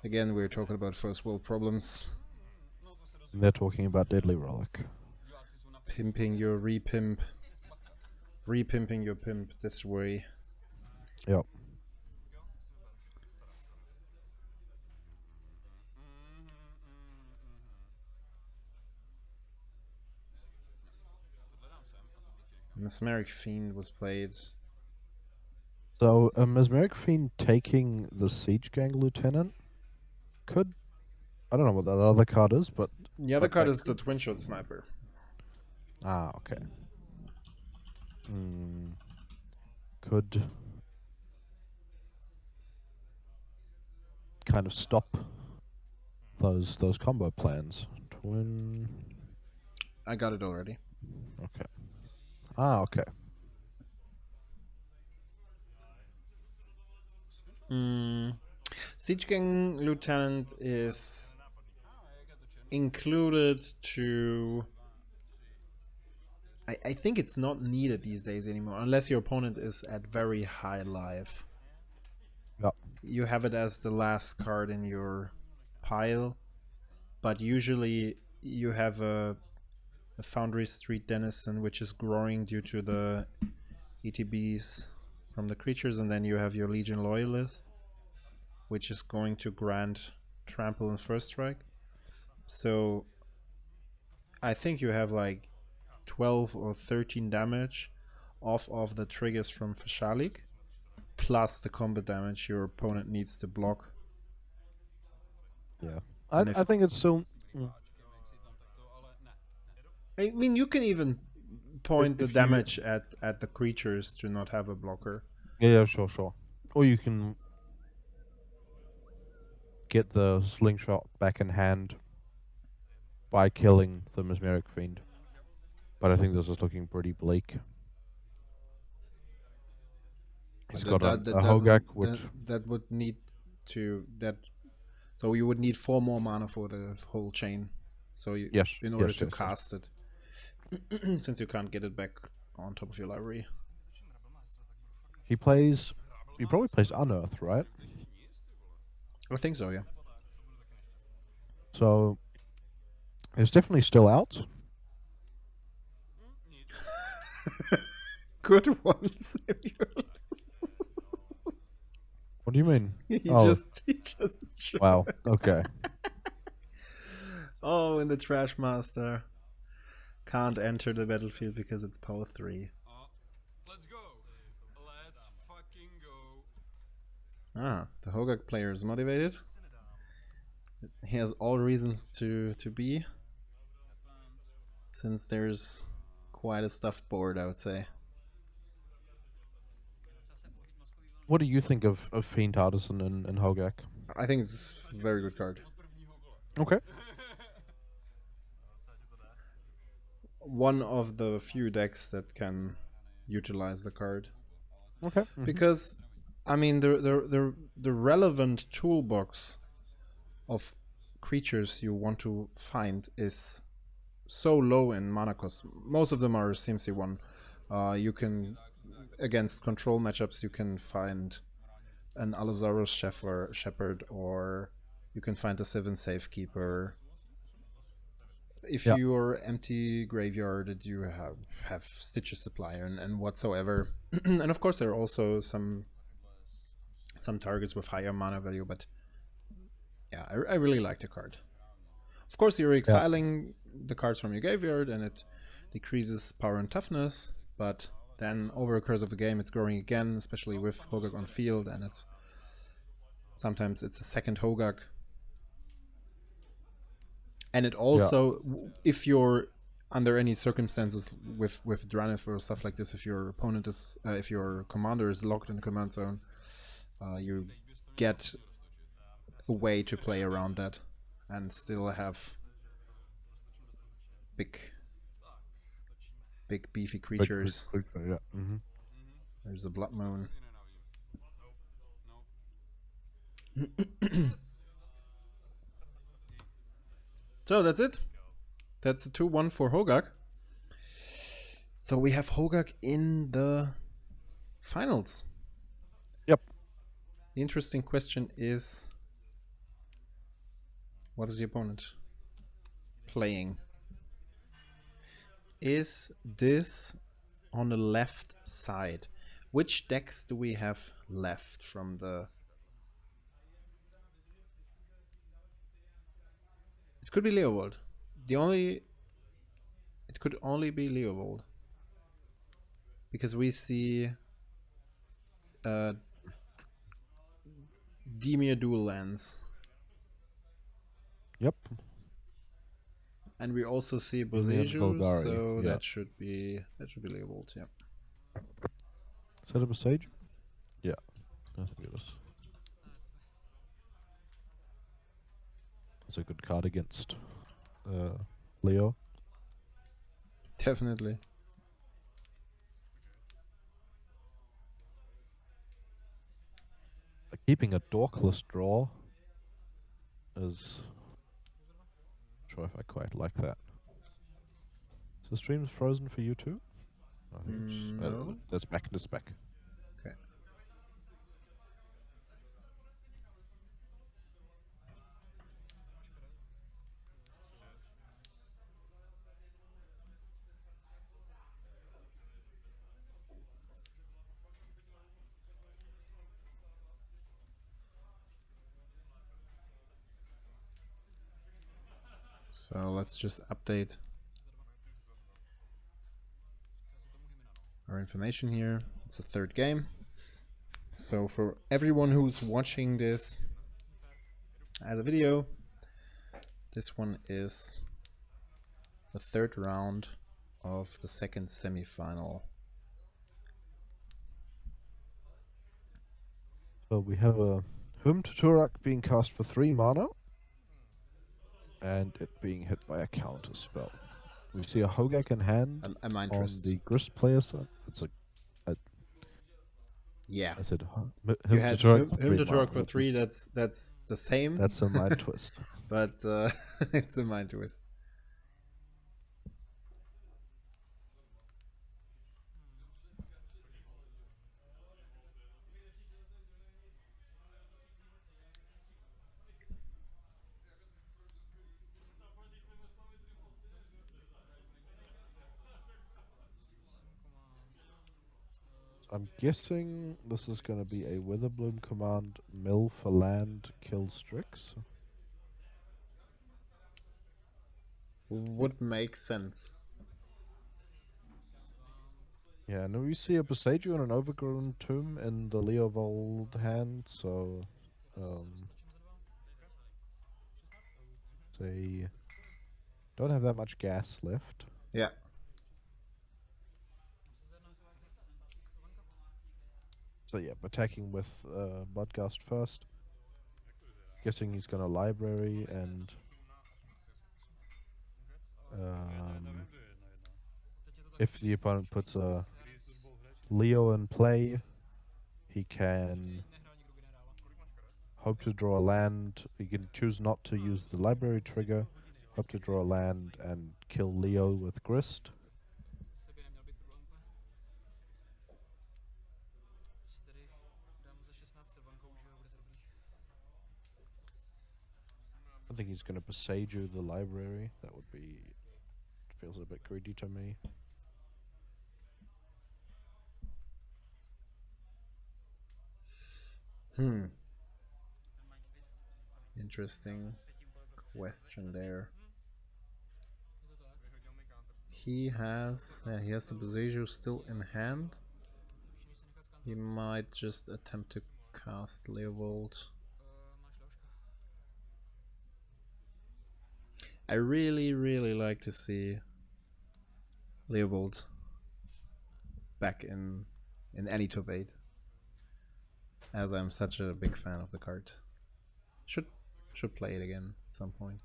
again, we're talking about first world problems. And they're talking about Deadly Relic. Pimping your repimp. Repimping your pimp this way. Yep. Mesmeric Fiend was played. So a Mesmeric Fiend taking the Siege Gang Lieutenant could... I don't know what that other card is, but... The other but card that is the Twin Shot Sniper. Ah, okay. Could kind of stop those combo plans. Twin... I got it already. Okay. Ah, okay. Siege Gang Lieutenant is included to... I think it's not needed these days anymore, unless your opponent is at very high life. Yep. You have it as the last card in your pile, but usually you have a Foundry Street Denizen, which is growing due to the ETBs from the creatures, and then you have your Legion Loyalist, which is going to grant trample and first strike. So I think you have like 12 or 13 damage off of the triggers from Fashalik, plus the combat damage your opponent needs to block. Yeah. And I think it's still... I mean, you can even point the If you- damage at the creatures to not have a blocker. Yeah, sure. Or you can get the slingshot back in hand by killing the Mesmeric Fiend. But I think this is looking pretty bleak. He's got a Hogaak, which... that would need to so you would need 4 more mana for the whole chain. So you, Yes, in order yes, to yes, yes. cast it, since you can't get it back on top of your library. He probably plays Unearth, right? I think so, yeah. So it's definitely still out. Good one. What do you mean? he Oh. just showed. Wow. Okay. Oh, and the Trash Master can't enter the battlefield because it's power 3. Let's go. Let's fucking go. Ah, the Hogaak player is motivated. He has all reasons to be, since there's quite a stuffed board, I would say. What do you think of Fiend Artisan and Hogaak? I think it's a very good card. Okay. One of the few decks that can utilize the card. Okay. Mhm. Because, I mean, the relevant toolbox of creatures you want to find is so low in mana cost. Most of them are CMC1. You can, against control matchups, you can find an Allosaurus Shepherd, or you can find a 7 Safekeeper. If Yeah. you're empty graveyard, you have Stitcher Supplier and whatsoever. And of course there are also some targets with higher mana value, but yeah, I really like the card. Of course you're exiling the cards from your graveyard and it decreases power and toughness, but then over the course of the game it's growing again, especially with Hogaak on field, and sometimes it's a second Hogaak. And it also, if you're under any circumstances with Dranith or stuff like this, if your opponent is, if your commander is locked in the command zone, you get a way to play around that and still have big beefy creatures. Yeah. Mm-hmm. There's a Blood Moon. So that's it. That's a 2-1 for Hogaak. So we have Hogaak in the finals. Yep. The interesting question is, what is the opponent playing? Is this on the left side? Which decks do we have left from the... It could be Leovold. It could only be Leovold. because we see Demir Duel lands. Yep. And we also see Demir and Boseiju, Golgari, so yeah. that should be Leovold, yeah. Is that a Sage? Yeah, I think it is. It's a good card against Leo. Definitely. Keeping a dorkless draw is... Not sure if I quite like that. So the stream's frozen for you too? I think No. that's back into spec. Okay. So let's just update our information here. It's the third game. So for everyone who's watching this as a video, this one is the third round of the second semi-final. So we have a Turak being cast for 3 mana, and it being hit by a counter spell. We see a Hogaak in hand A mind on twist. the Grist player side. It's a... Yeah. I said You had Turak him to Turak mana, for which 3, is- that's the same. That's a mind twist. But it's a mind twist. I'm guessing this is going to be a Witherbloom command, mill for land, kill Strix. Would make sense. Yeah, and we see a Boseiju and an Overgrown Tomb in the Leovold hand, so they don't have that much gas left. Yeah. So yeah, attacking with Bloodgust first. Guessing he's gonna library and if the opponent puts a Leo in play, he can hope to draw a land. He can choose not to use the library trigger, hope to draw a land and kill Leo with Grist. Asi by neměl být problém úplně. Si tady dám za 16 s bankou, že jo, bude to dobrý. I think he's going to Boseiju the library. That would be... feels a bit greedy to me. Interesting question there. He has the Boseiju still in hand. He might just attempt to cast Leovold. I really like to see Leovold back in any top 8, as I'm such a big fan of the card. Should play it again at some point.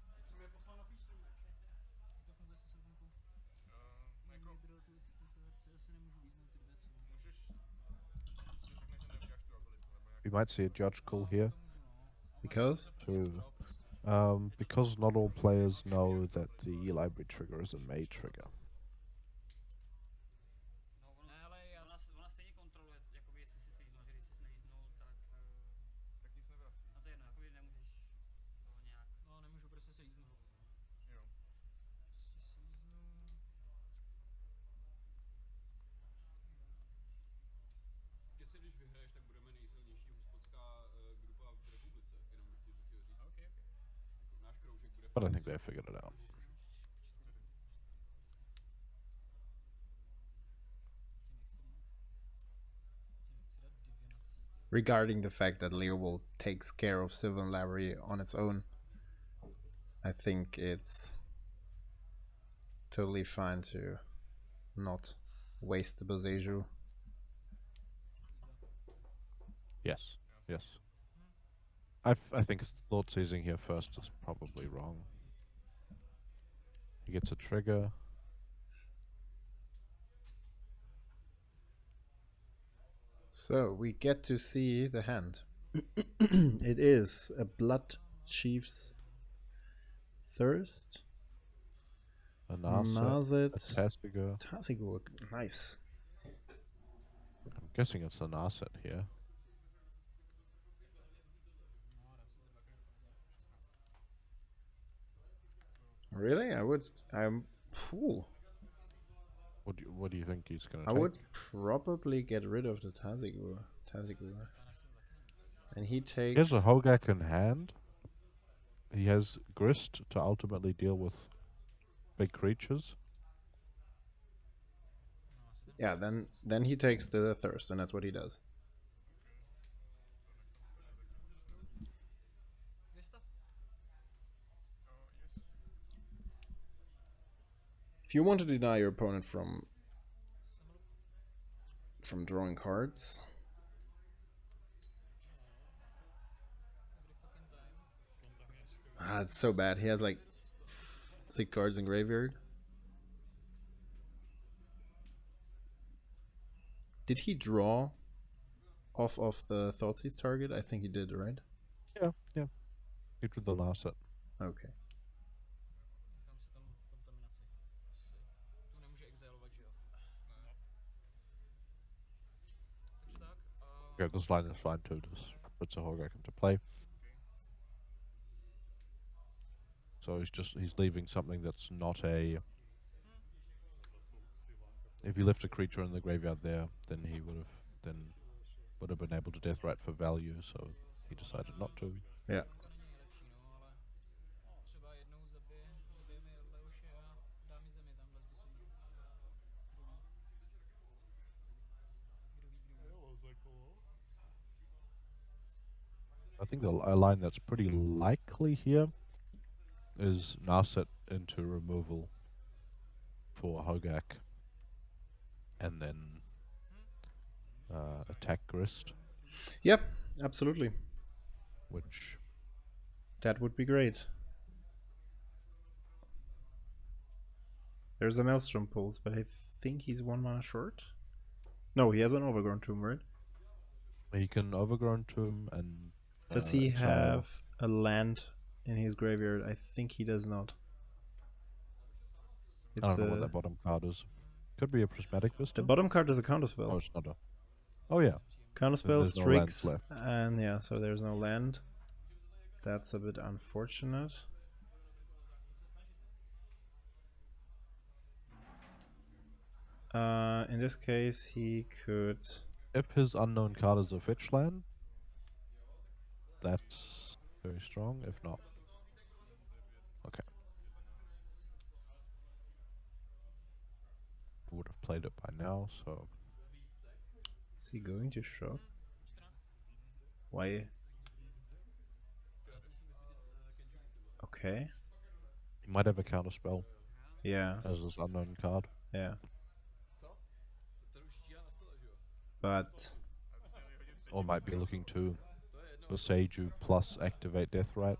We might see a judge call here. Because? Because not all players know that the library trigger is a May trigger. Ona stejně kontroluje, jakoby jestli si slíznul, že když jsi slíznul, tak nic nevrací. No to je jedno, jakoby nemůžeš to nějak... No, nemůžu, prostě se jíznu. Jo. Jestli když vyhraješ, tak budeme nejsilnější hospodská grupa v republice, jenom bych ti to chtěl říct. Okay. Jako náš kroužek bude... But I think they figured it out. regarding the fact that Leovold takes care of Sylvan Lavery on its own, I think it's totally fine to not waste the Boseiju. Yes, yes. I think thought seizing here first is probably wrong. He gets a trigger. So we get to see the hand. It is a Blood Chief's Thirst. A Narset. Narset. A Tasigur. Tasigur. Nice. I'm guessing it's a Narset here. Really? I'm. Phew. What do you think he's gonna I take? would probably get rid of the Tasigur. And he takes. He has a Hogaak in hand. He has Grist to ultimately deal with big creatures. Yeah, then he takes the Thirst, and that's what he does. If you want to deny your opponent from drawing cards, it's so bad. He has like 6 cards in graveyard. Did he draw off of the Thoughtseize target? I think he did, right? Yeah, yeah. He drew the Narset. Okay. Okay, this line is fine too. This puts a Hogaak into play. So he's leaving something that's not a. If he left a creature in the graveyard there, then he would have been able to deathrite for value. So he decided not to. Yeah. I think a line that's pretty likely here is Narset into removal for Hogaak, and then attack Grist. Yep, absolutely. Which that would be great. There's a Maelstrom Pulse, but I think he's 1 mana short. No, he has an Overgrown Tomb, right? He can Overgrown Tomb and. Does he have a land in his graveyard? I think he does not. I don't know what that bottom card is. Could be a Prismatic Vista. The bottom card is a counterspell. Oh, it's not a. Oh yeah. Counterspell, There's no Strix, lands left. and yeah, so there's no land. That's a bit unfortunate. In this case, he could. If his unknown card is a fetch land, that's very strong. If not, okay. Would have played it by now, so. Is he going to shop? Why? Okay. He might have a counterspell. Yeah. As his unknown card. Yeah. But. Or might be looking to Boseiju plus activate Deathrite.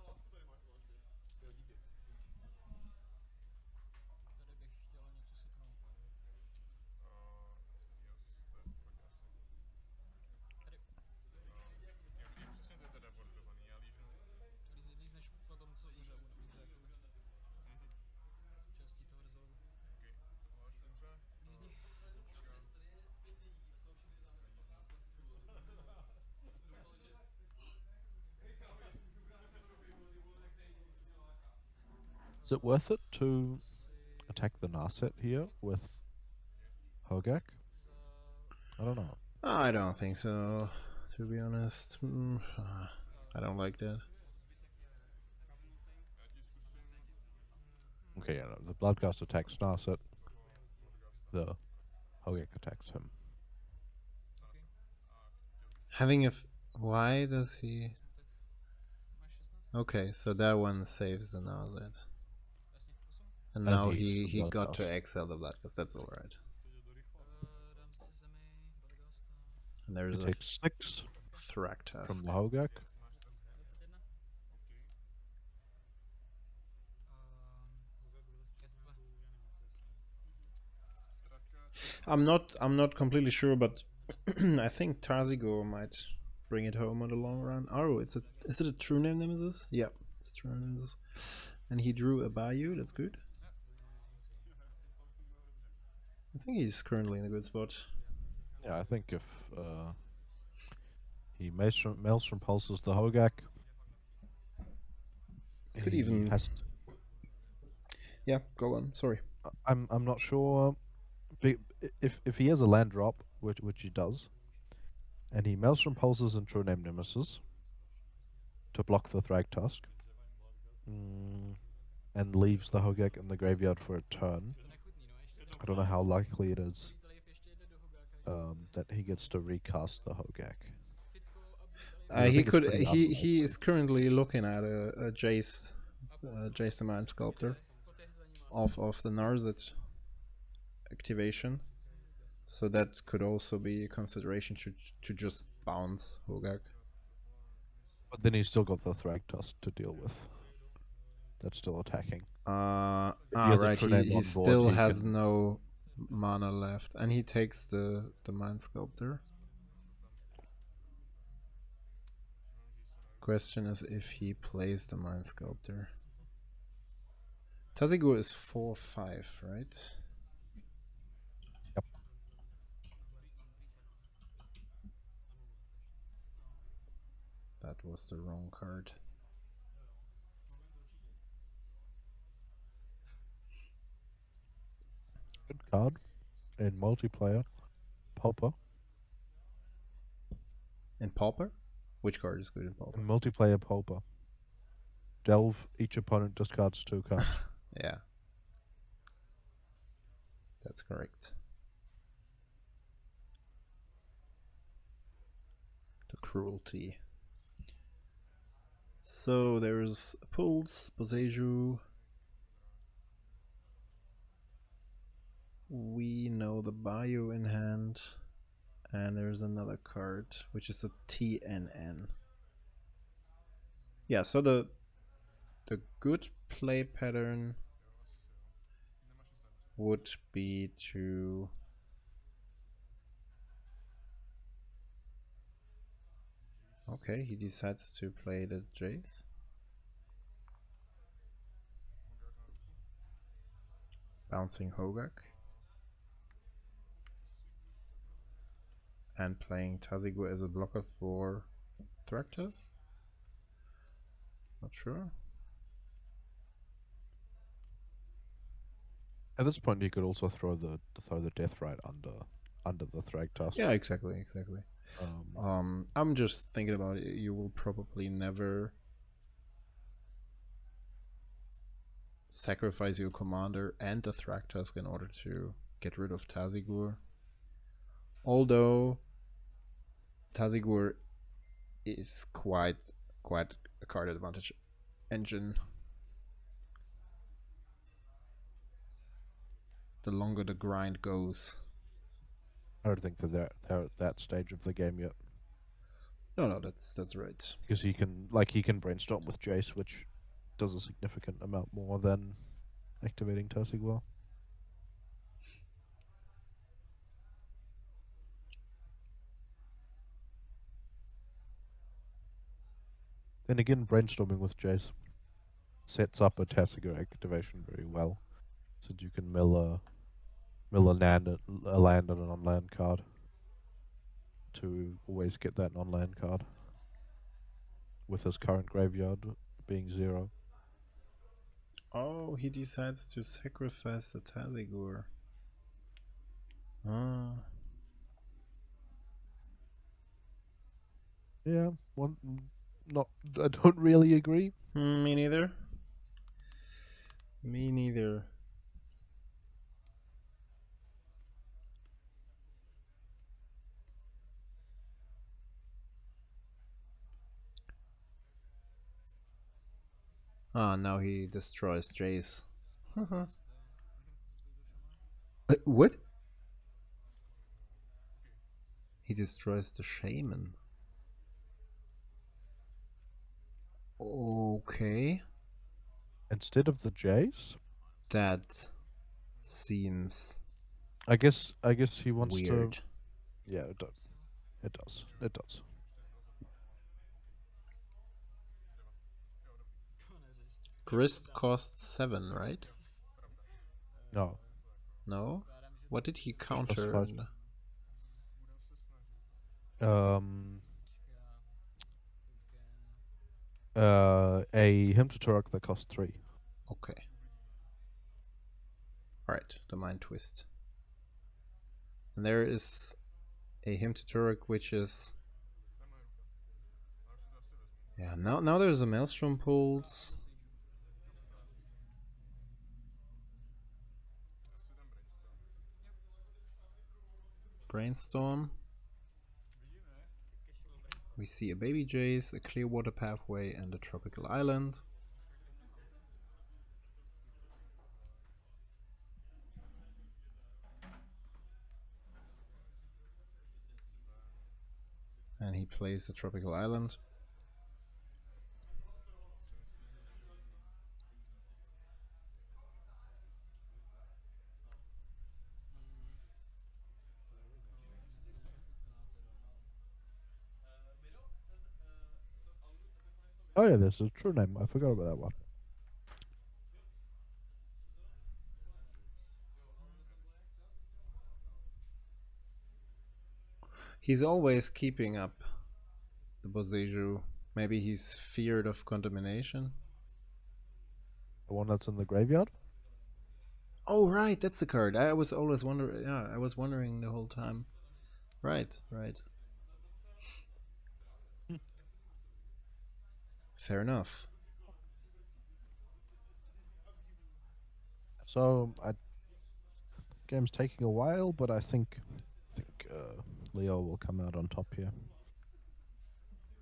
Is it worth it to attack the Narset here with Hogaak? I don't know. I don't think so, to be honest. I don't like that. Okay, yeah, no, the Bloodgust attacks Narset. The Hogaak attacks him. Having Why does he? Okay, so that one saves the Nowlet. And And now he's he blood got to cast. exile the blood, because that's alright. Dám si zemi, Badagasta. And He there's a takes 6 Thrak task. from the Hogaak. 21. Ketva. I'm not completely sure, but I think Tarzigo might bring it home on the long run. Oh, is it a true name nemesis? Yeah, it's a true name nemesis. And he drew a Bayou, that's good. I think he's currently in a good spot. Yeah, I think if he Maelstrom pulses the Hogaak, Could he even has. Yeah, go on. Sorry. I'm not sure. If he has a land drop, which he does, and he Maelstrom pulses and True Name Nemesis to block the Thrag task, and leaves the Hogaak in the graveyard for a turn. I don't know how likely it is that he gets to recast the Hogaak. I He think it's could. pretty He unlikely. is currently looking at a Jace, Jace the Mind Sculptor, of the Narset activation. So that could also be a consideration to just bounce Hogaak. But then he's still got the Thrag task to deal with. That's still attacking. If he has a Right. True Name He on board, still he has can- no mana left, and he takes the Mind Sculptor. Question is if he plays the Mind Sculptor. Tazigur is 4/5, right? Yep. That was the wrong card. Good card in multiplayer. Pauper. In Pauper? Which card is good in Pauper? In multiplayer Pauper. Delve, each opponent discards 2 cards. Yeah. That's correct. The cruelty. So there's Pulse, Boseiju. We know the Bayou in hand. And there's another card, which is a TNN. Yeah, so the good play pattern would be to okay, he decides to play the Jace. Bouncing Hogaak. And playing Tazigu as a blocker for Thractors. Not sure. At this point, you could also throw the Death Rite under the Thrag task. Yeah, exactly. I'm just thinking about it. You will probably never sacrifice your commander and the Thractusk in order to get rid of Tazigur. Although Tazigur is quite a card advantage engine. The longer the grind goes. I don't think they're at that stage of the game yet. No, that's right. Because he can brainstorm with Jace, which does a significant amount more than activating Tasigwell. Then again, brainstorming with Jace sets up a Tasigwell activation very well, since you can mill a land and an on-land card to always get that on-land card. With his current graveyard being 0. Oh, he decides to sacrifice the Tazigur. Yeah, I don't really agree. Me neither. Me neither. Ah, now he destroys Jace. What? He destroys the shaman. Okay. Instead of the Jays? That seems I guess he wants weird. to. Yeah, it does. It does. It does. Grist costs 7, right? No. No? What did he Just counter? five. A hymn to Turok that costs 3. Okay. Alright, the Mind Twist. And there is a hymn to Turok, which is... Yeah, now there's a Maelstrom Pulse. Brainstorm. We see a Baby Jace, a Clearwater Pathway, and a Tropical Island. And he plays the Tropical Island. Oh yeah, there's a true name. I forgot about that one. He's always keeping up the Boseiju. Maybe he's feared of contamination. The one that's in the graveyard? Oh right, that's the card. I was always wondering. Yeah, I was wondering the whole time. Right. Fair enough. So game's taking a while, but I think Leo will come out on top here.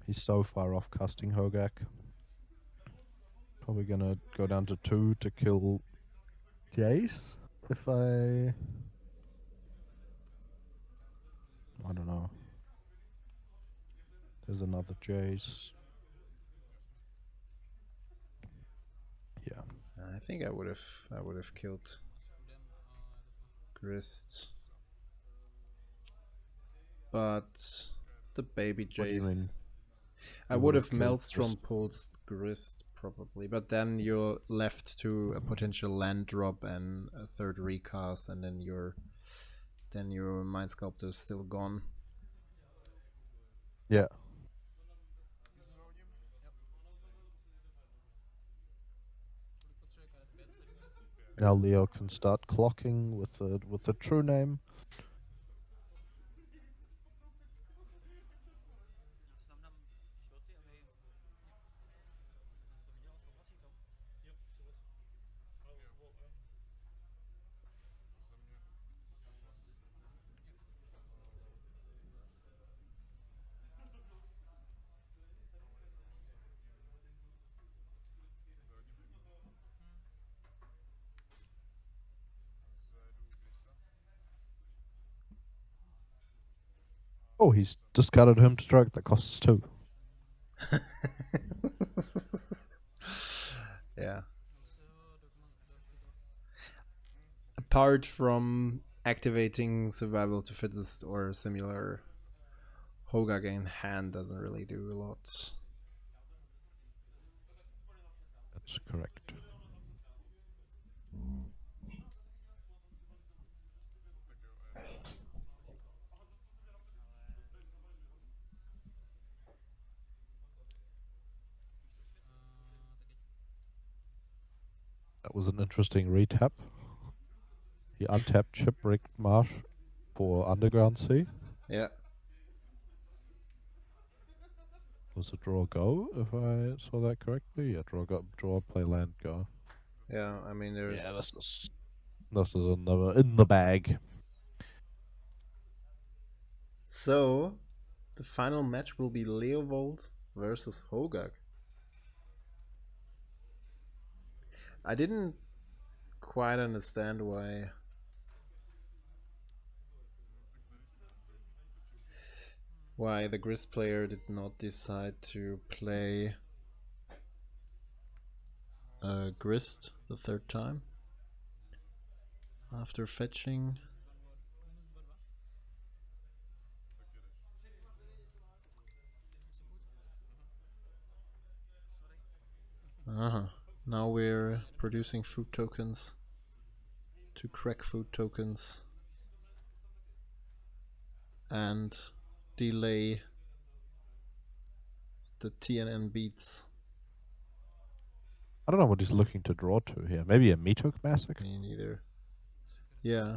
He's so far off casting Hogaak. Probably gonna go down to 2 to kill Jace. If I don't know. There's another Jace. Yeah. I think I would have killed Grist. But the Baby What do you mean? Jace. I You would would've have killed Maelstrom Grist? pulsed Grist probably, but then you're left to a potential land drop and a third recast, and then your Mind Sculptor is still gone. Yeah. Now Leo can start clocking with the true name. Oh, he's discarded him to stroke that costs 2. Yeah. Apart from activating Survival to Fittest or similar, Hogaak in hand doesn't really do a lot. That's correct. That was an interesting retap. He untapped Shipwrecked Marsh for Underground Sea. Yeah. Was a draw go, if I saw that correctly? Yeah, draw, play land, go. Yeah, I mean there's This is in the bag. So the final match will be Leovold versus Hogaak. I didn't quite understand why the Grist player did not decide to play Grist the third time after fetching. Now we're producing food tokens to crack food tokens and delay the TNN beats. I don't know what he's looking to draw to here. Maybe a Metok Massacre? Me neither. Yeah,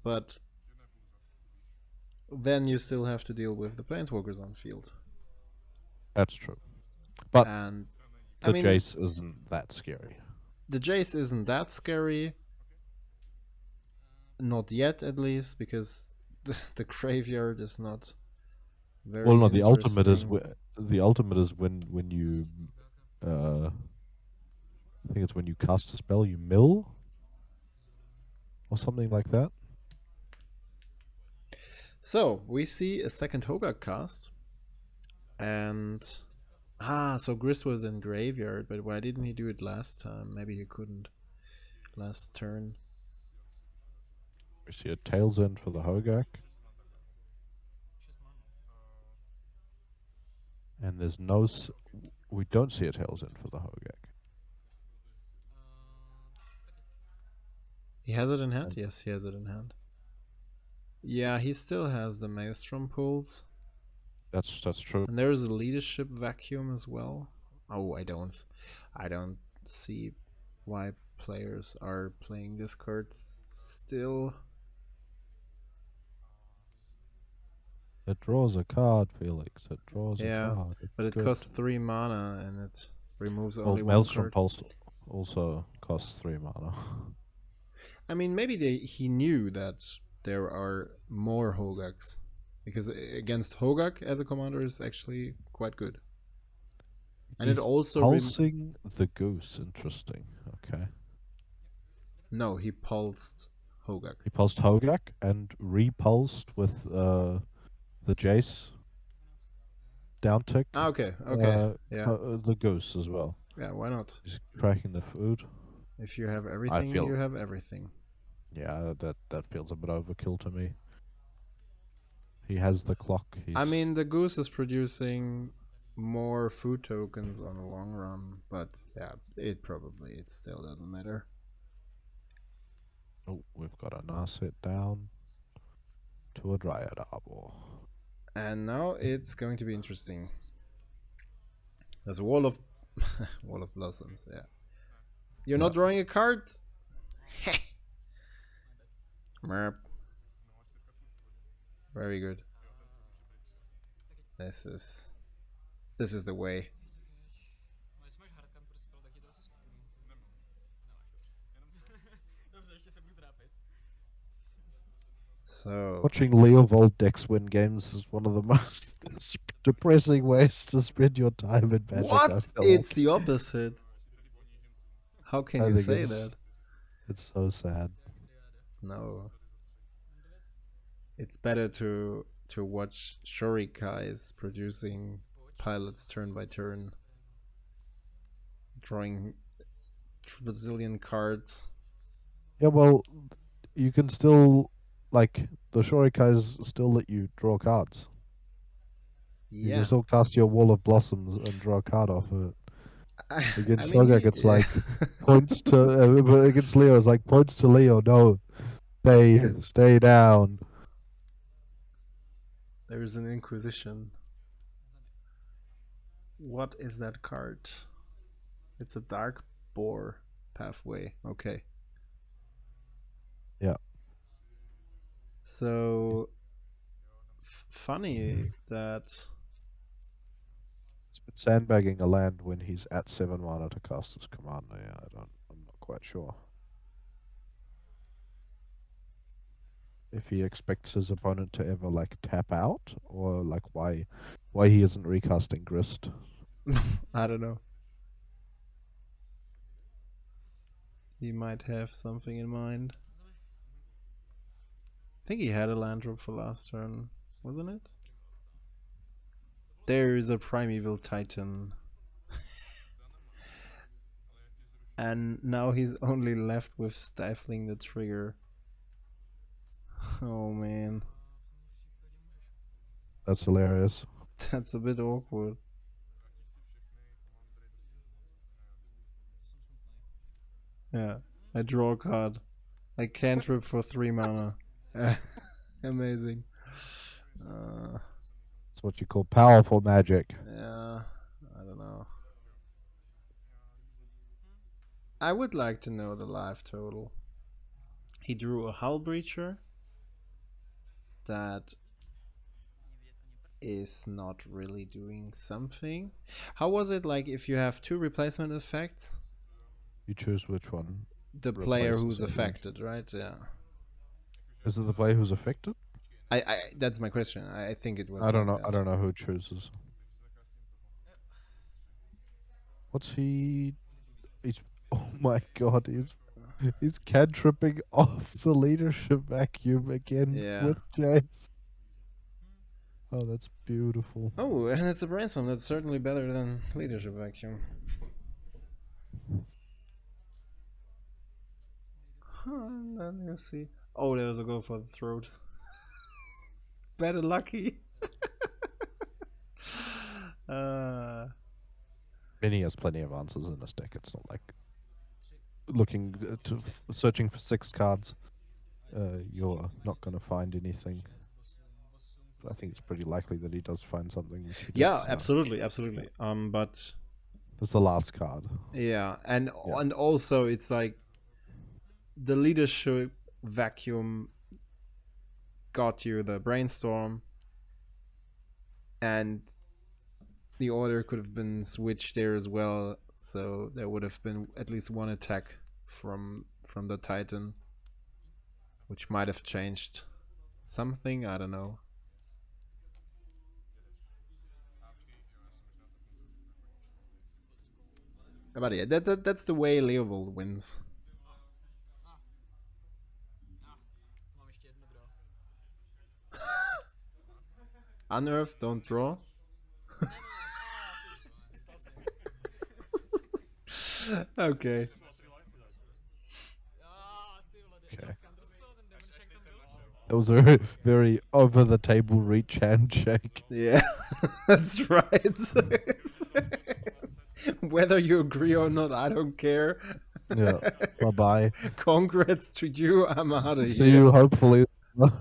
but then you still have to deal with the planeswalkers on field. That's true. But and the Jace isn't that scary. The Jace isn't that scary. Not yet, at least, because the graveyard is not very. Well, no, the ultimate is when you I think it's when you cast a spell, you mill or something like that. So we see a second Hogaak cast, and so Grist was in graveyard, but why didn't he do it last time? Maybe he couldn't last turn. We see a Tails End for the Hogaak. And there's no... we don't see a Tails End for the Hogaak. He has it in hand? Yes, he has it in hand. Yeah, he still has the Maelstrom pulls. That's true. And there is a leadership vacuum as well. Oh, I don't see why players are playing this card still. It draws a card, Felix. It draws a card. But it costs 3 mana and it removes only one Maelstrom card. Pulse also costs 3 mana. I mean, maybe he knew that there are more Hogaaks, because against Hogaak as a commander is actually quite good. And He's it also pulsing the goose. Interesting. Okay. No, he pulsed Hogaak. He pulsed Hogaak and repulsed with the Jace downtick. Okay. Yeah. The goose as well. Yeah, why not? He's cracking the food. If you have everything, you have everything. Yeah, that feels a bit overkill to me. He has the clock. I mean, the goose is producing more food tokens on the long run, but yeah, it still doesn't matter. Oh, we've got a Narset down to a Dryad Arbor. And now it's going to be interesting. There's a wall of blossoms, yeah. You're not drawing a card? Merp. Very good. This is the way. So watching Leovold decks win games is one of the most depressing ways to spend your time in Magic. What? It's the opposite. How can you say that? It's so sad. No. It's better to watch Shorikais producing pilots turn by turn, drawing bazillion cards. Yeah, well, you can still, like, the Shorikais still let you draw cards. Yeah. You can still cast your Wall of Blossoms and draw a card off of it. Against Hogaak, it's like points to... but against Leo, it's like points to Leo. No, stay down. There is an Inquisition. What is that card? It's a Dark Boar Pathway. Okay. Yeah. So funny that it's been sandbagging a land when he's at 7 mana to cast his commander. Yeah, I'm not quite sure if he expects his opponent to ever like tap out, or like why he isn't recasting Grist. I don't know. he might have something in mind. I think he had a land drop for last turn, wasn't it? There is a Primeval Titan. And now he's only left with stifling the trigger. Oh man. That's hilarious. That's a bit awkward. Yeah, I draw a card. I cantrip for 3 mana. Amazing. That's what you call powerful magic. Yeah, I don't know. I would like to know the life total. He drew a Hull Breacher that is not really doing something. How was it like if you have 2 replacement effects? You choose which one. The player Replaces who's it, yeah. affected, right? Yeah. Is it the player who's affected? I that's my question. I think it was. I don't know. like I that. don't know who chooses. What's he? He's. Oh my god! He's cantripping off the leadership vacuum again Yeah. with Jace. Oh, that's beautiful. Oh, and it's a brainstorm. That's certainly better than leadership vacuum. Then you see. Oh, there's a go for the throat. Better lucky. Minnie has plenty of answers in this deck. It's not like looking searching for 6 cards. You're not going to find anything. But I think it's pretty likely that he does find something. Which he Yeah, does, absolutely, absolutely. But That's the last card. yeah, and Yeah. and also it's like the leadership vacuum got you the brainstorm, and the order could have been switched there as well, so there would have been at least 1 attack from the Titan, which might have changed something. I don't know. But yeah, that's the way Leovold wins. Mám ještě jedno draw. Unearth, don't draw. Okay. Okay. That was a very over the table reach handshake. Yeah, that's right. Whether you agree or not, I don't care. Yeah. Bye bye. Congrats to you. I'm out of See here. you hopefully. Nevím,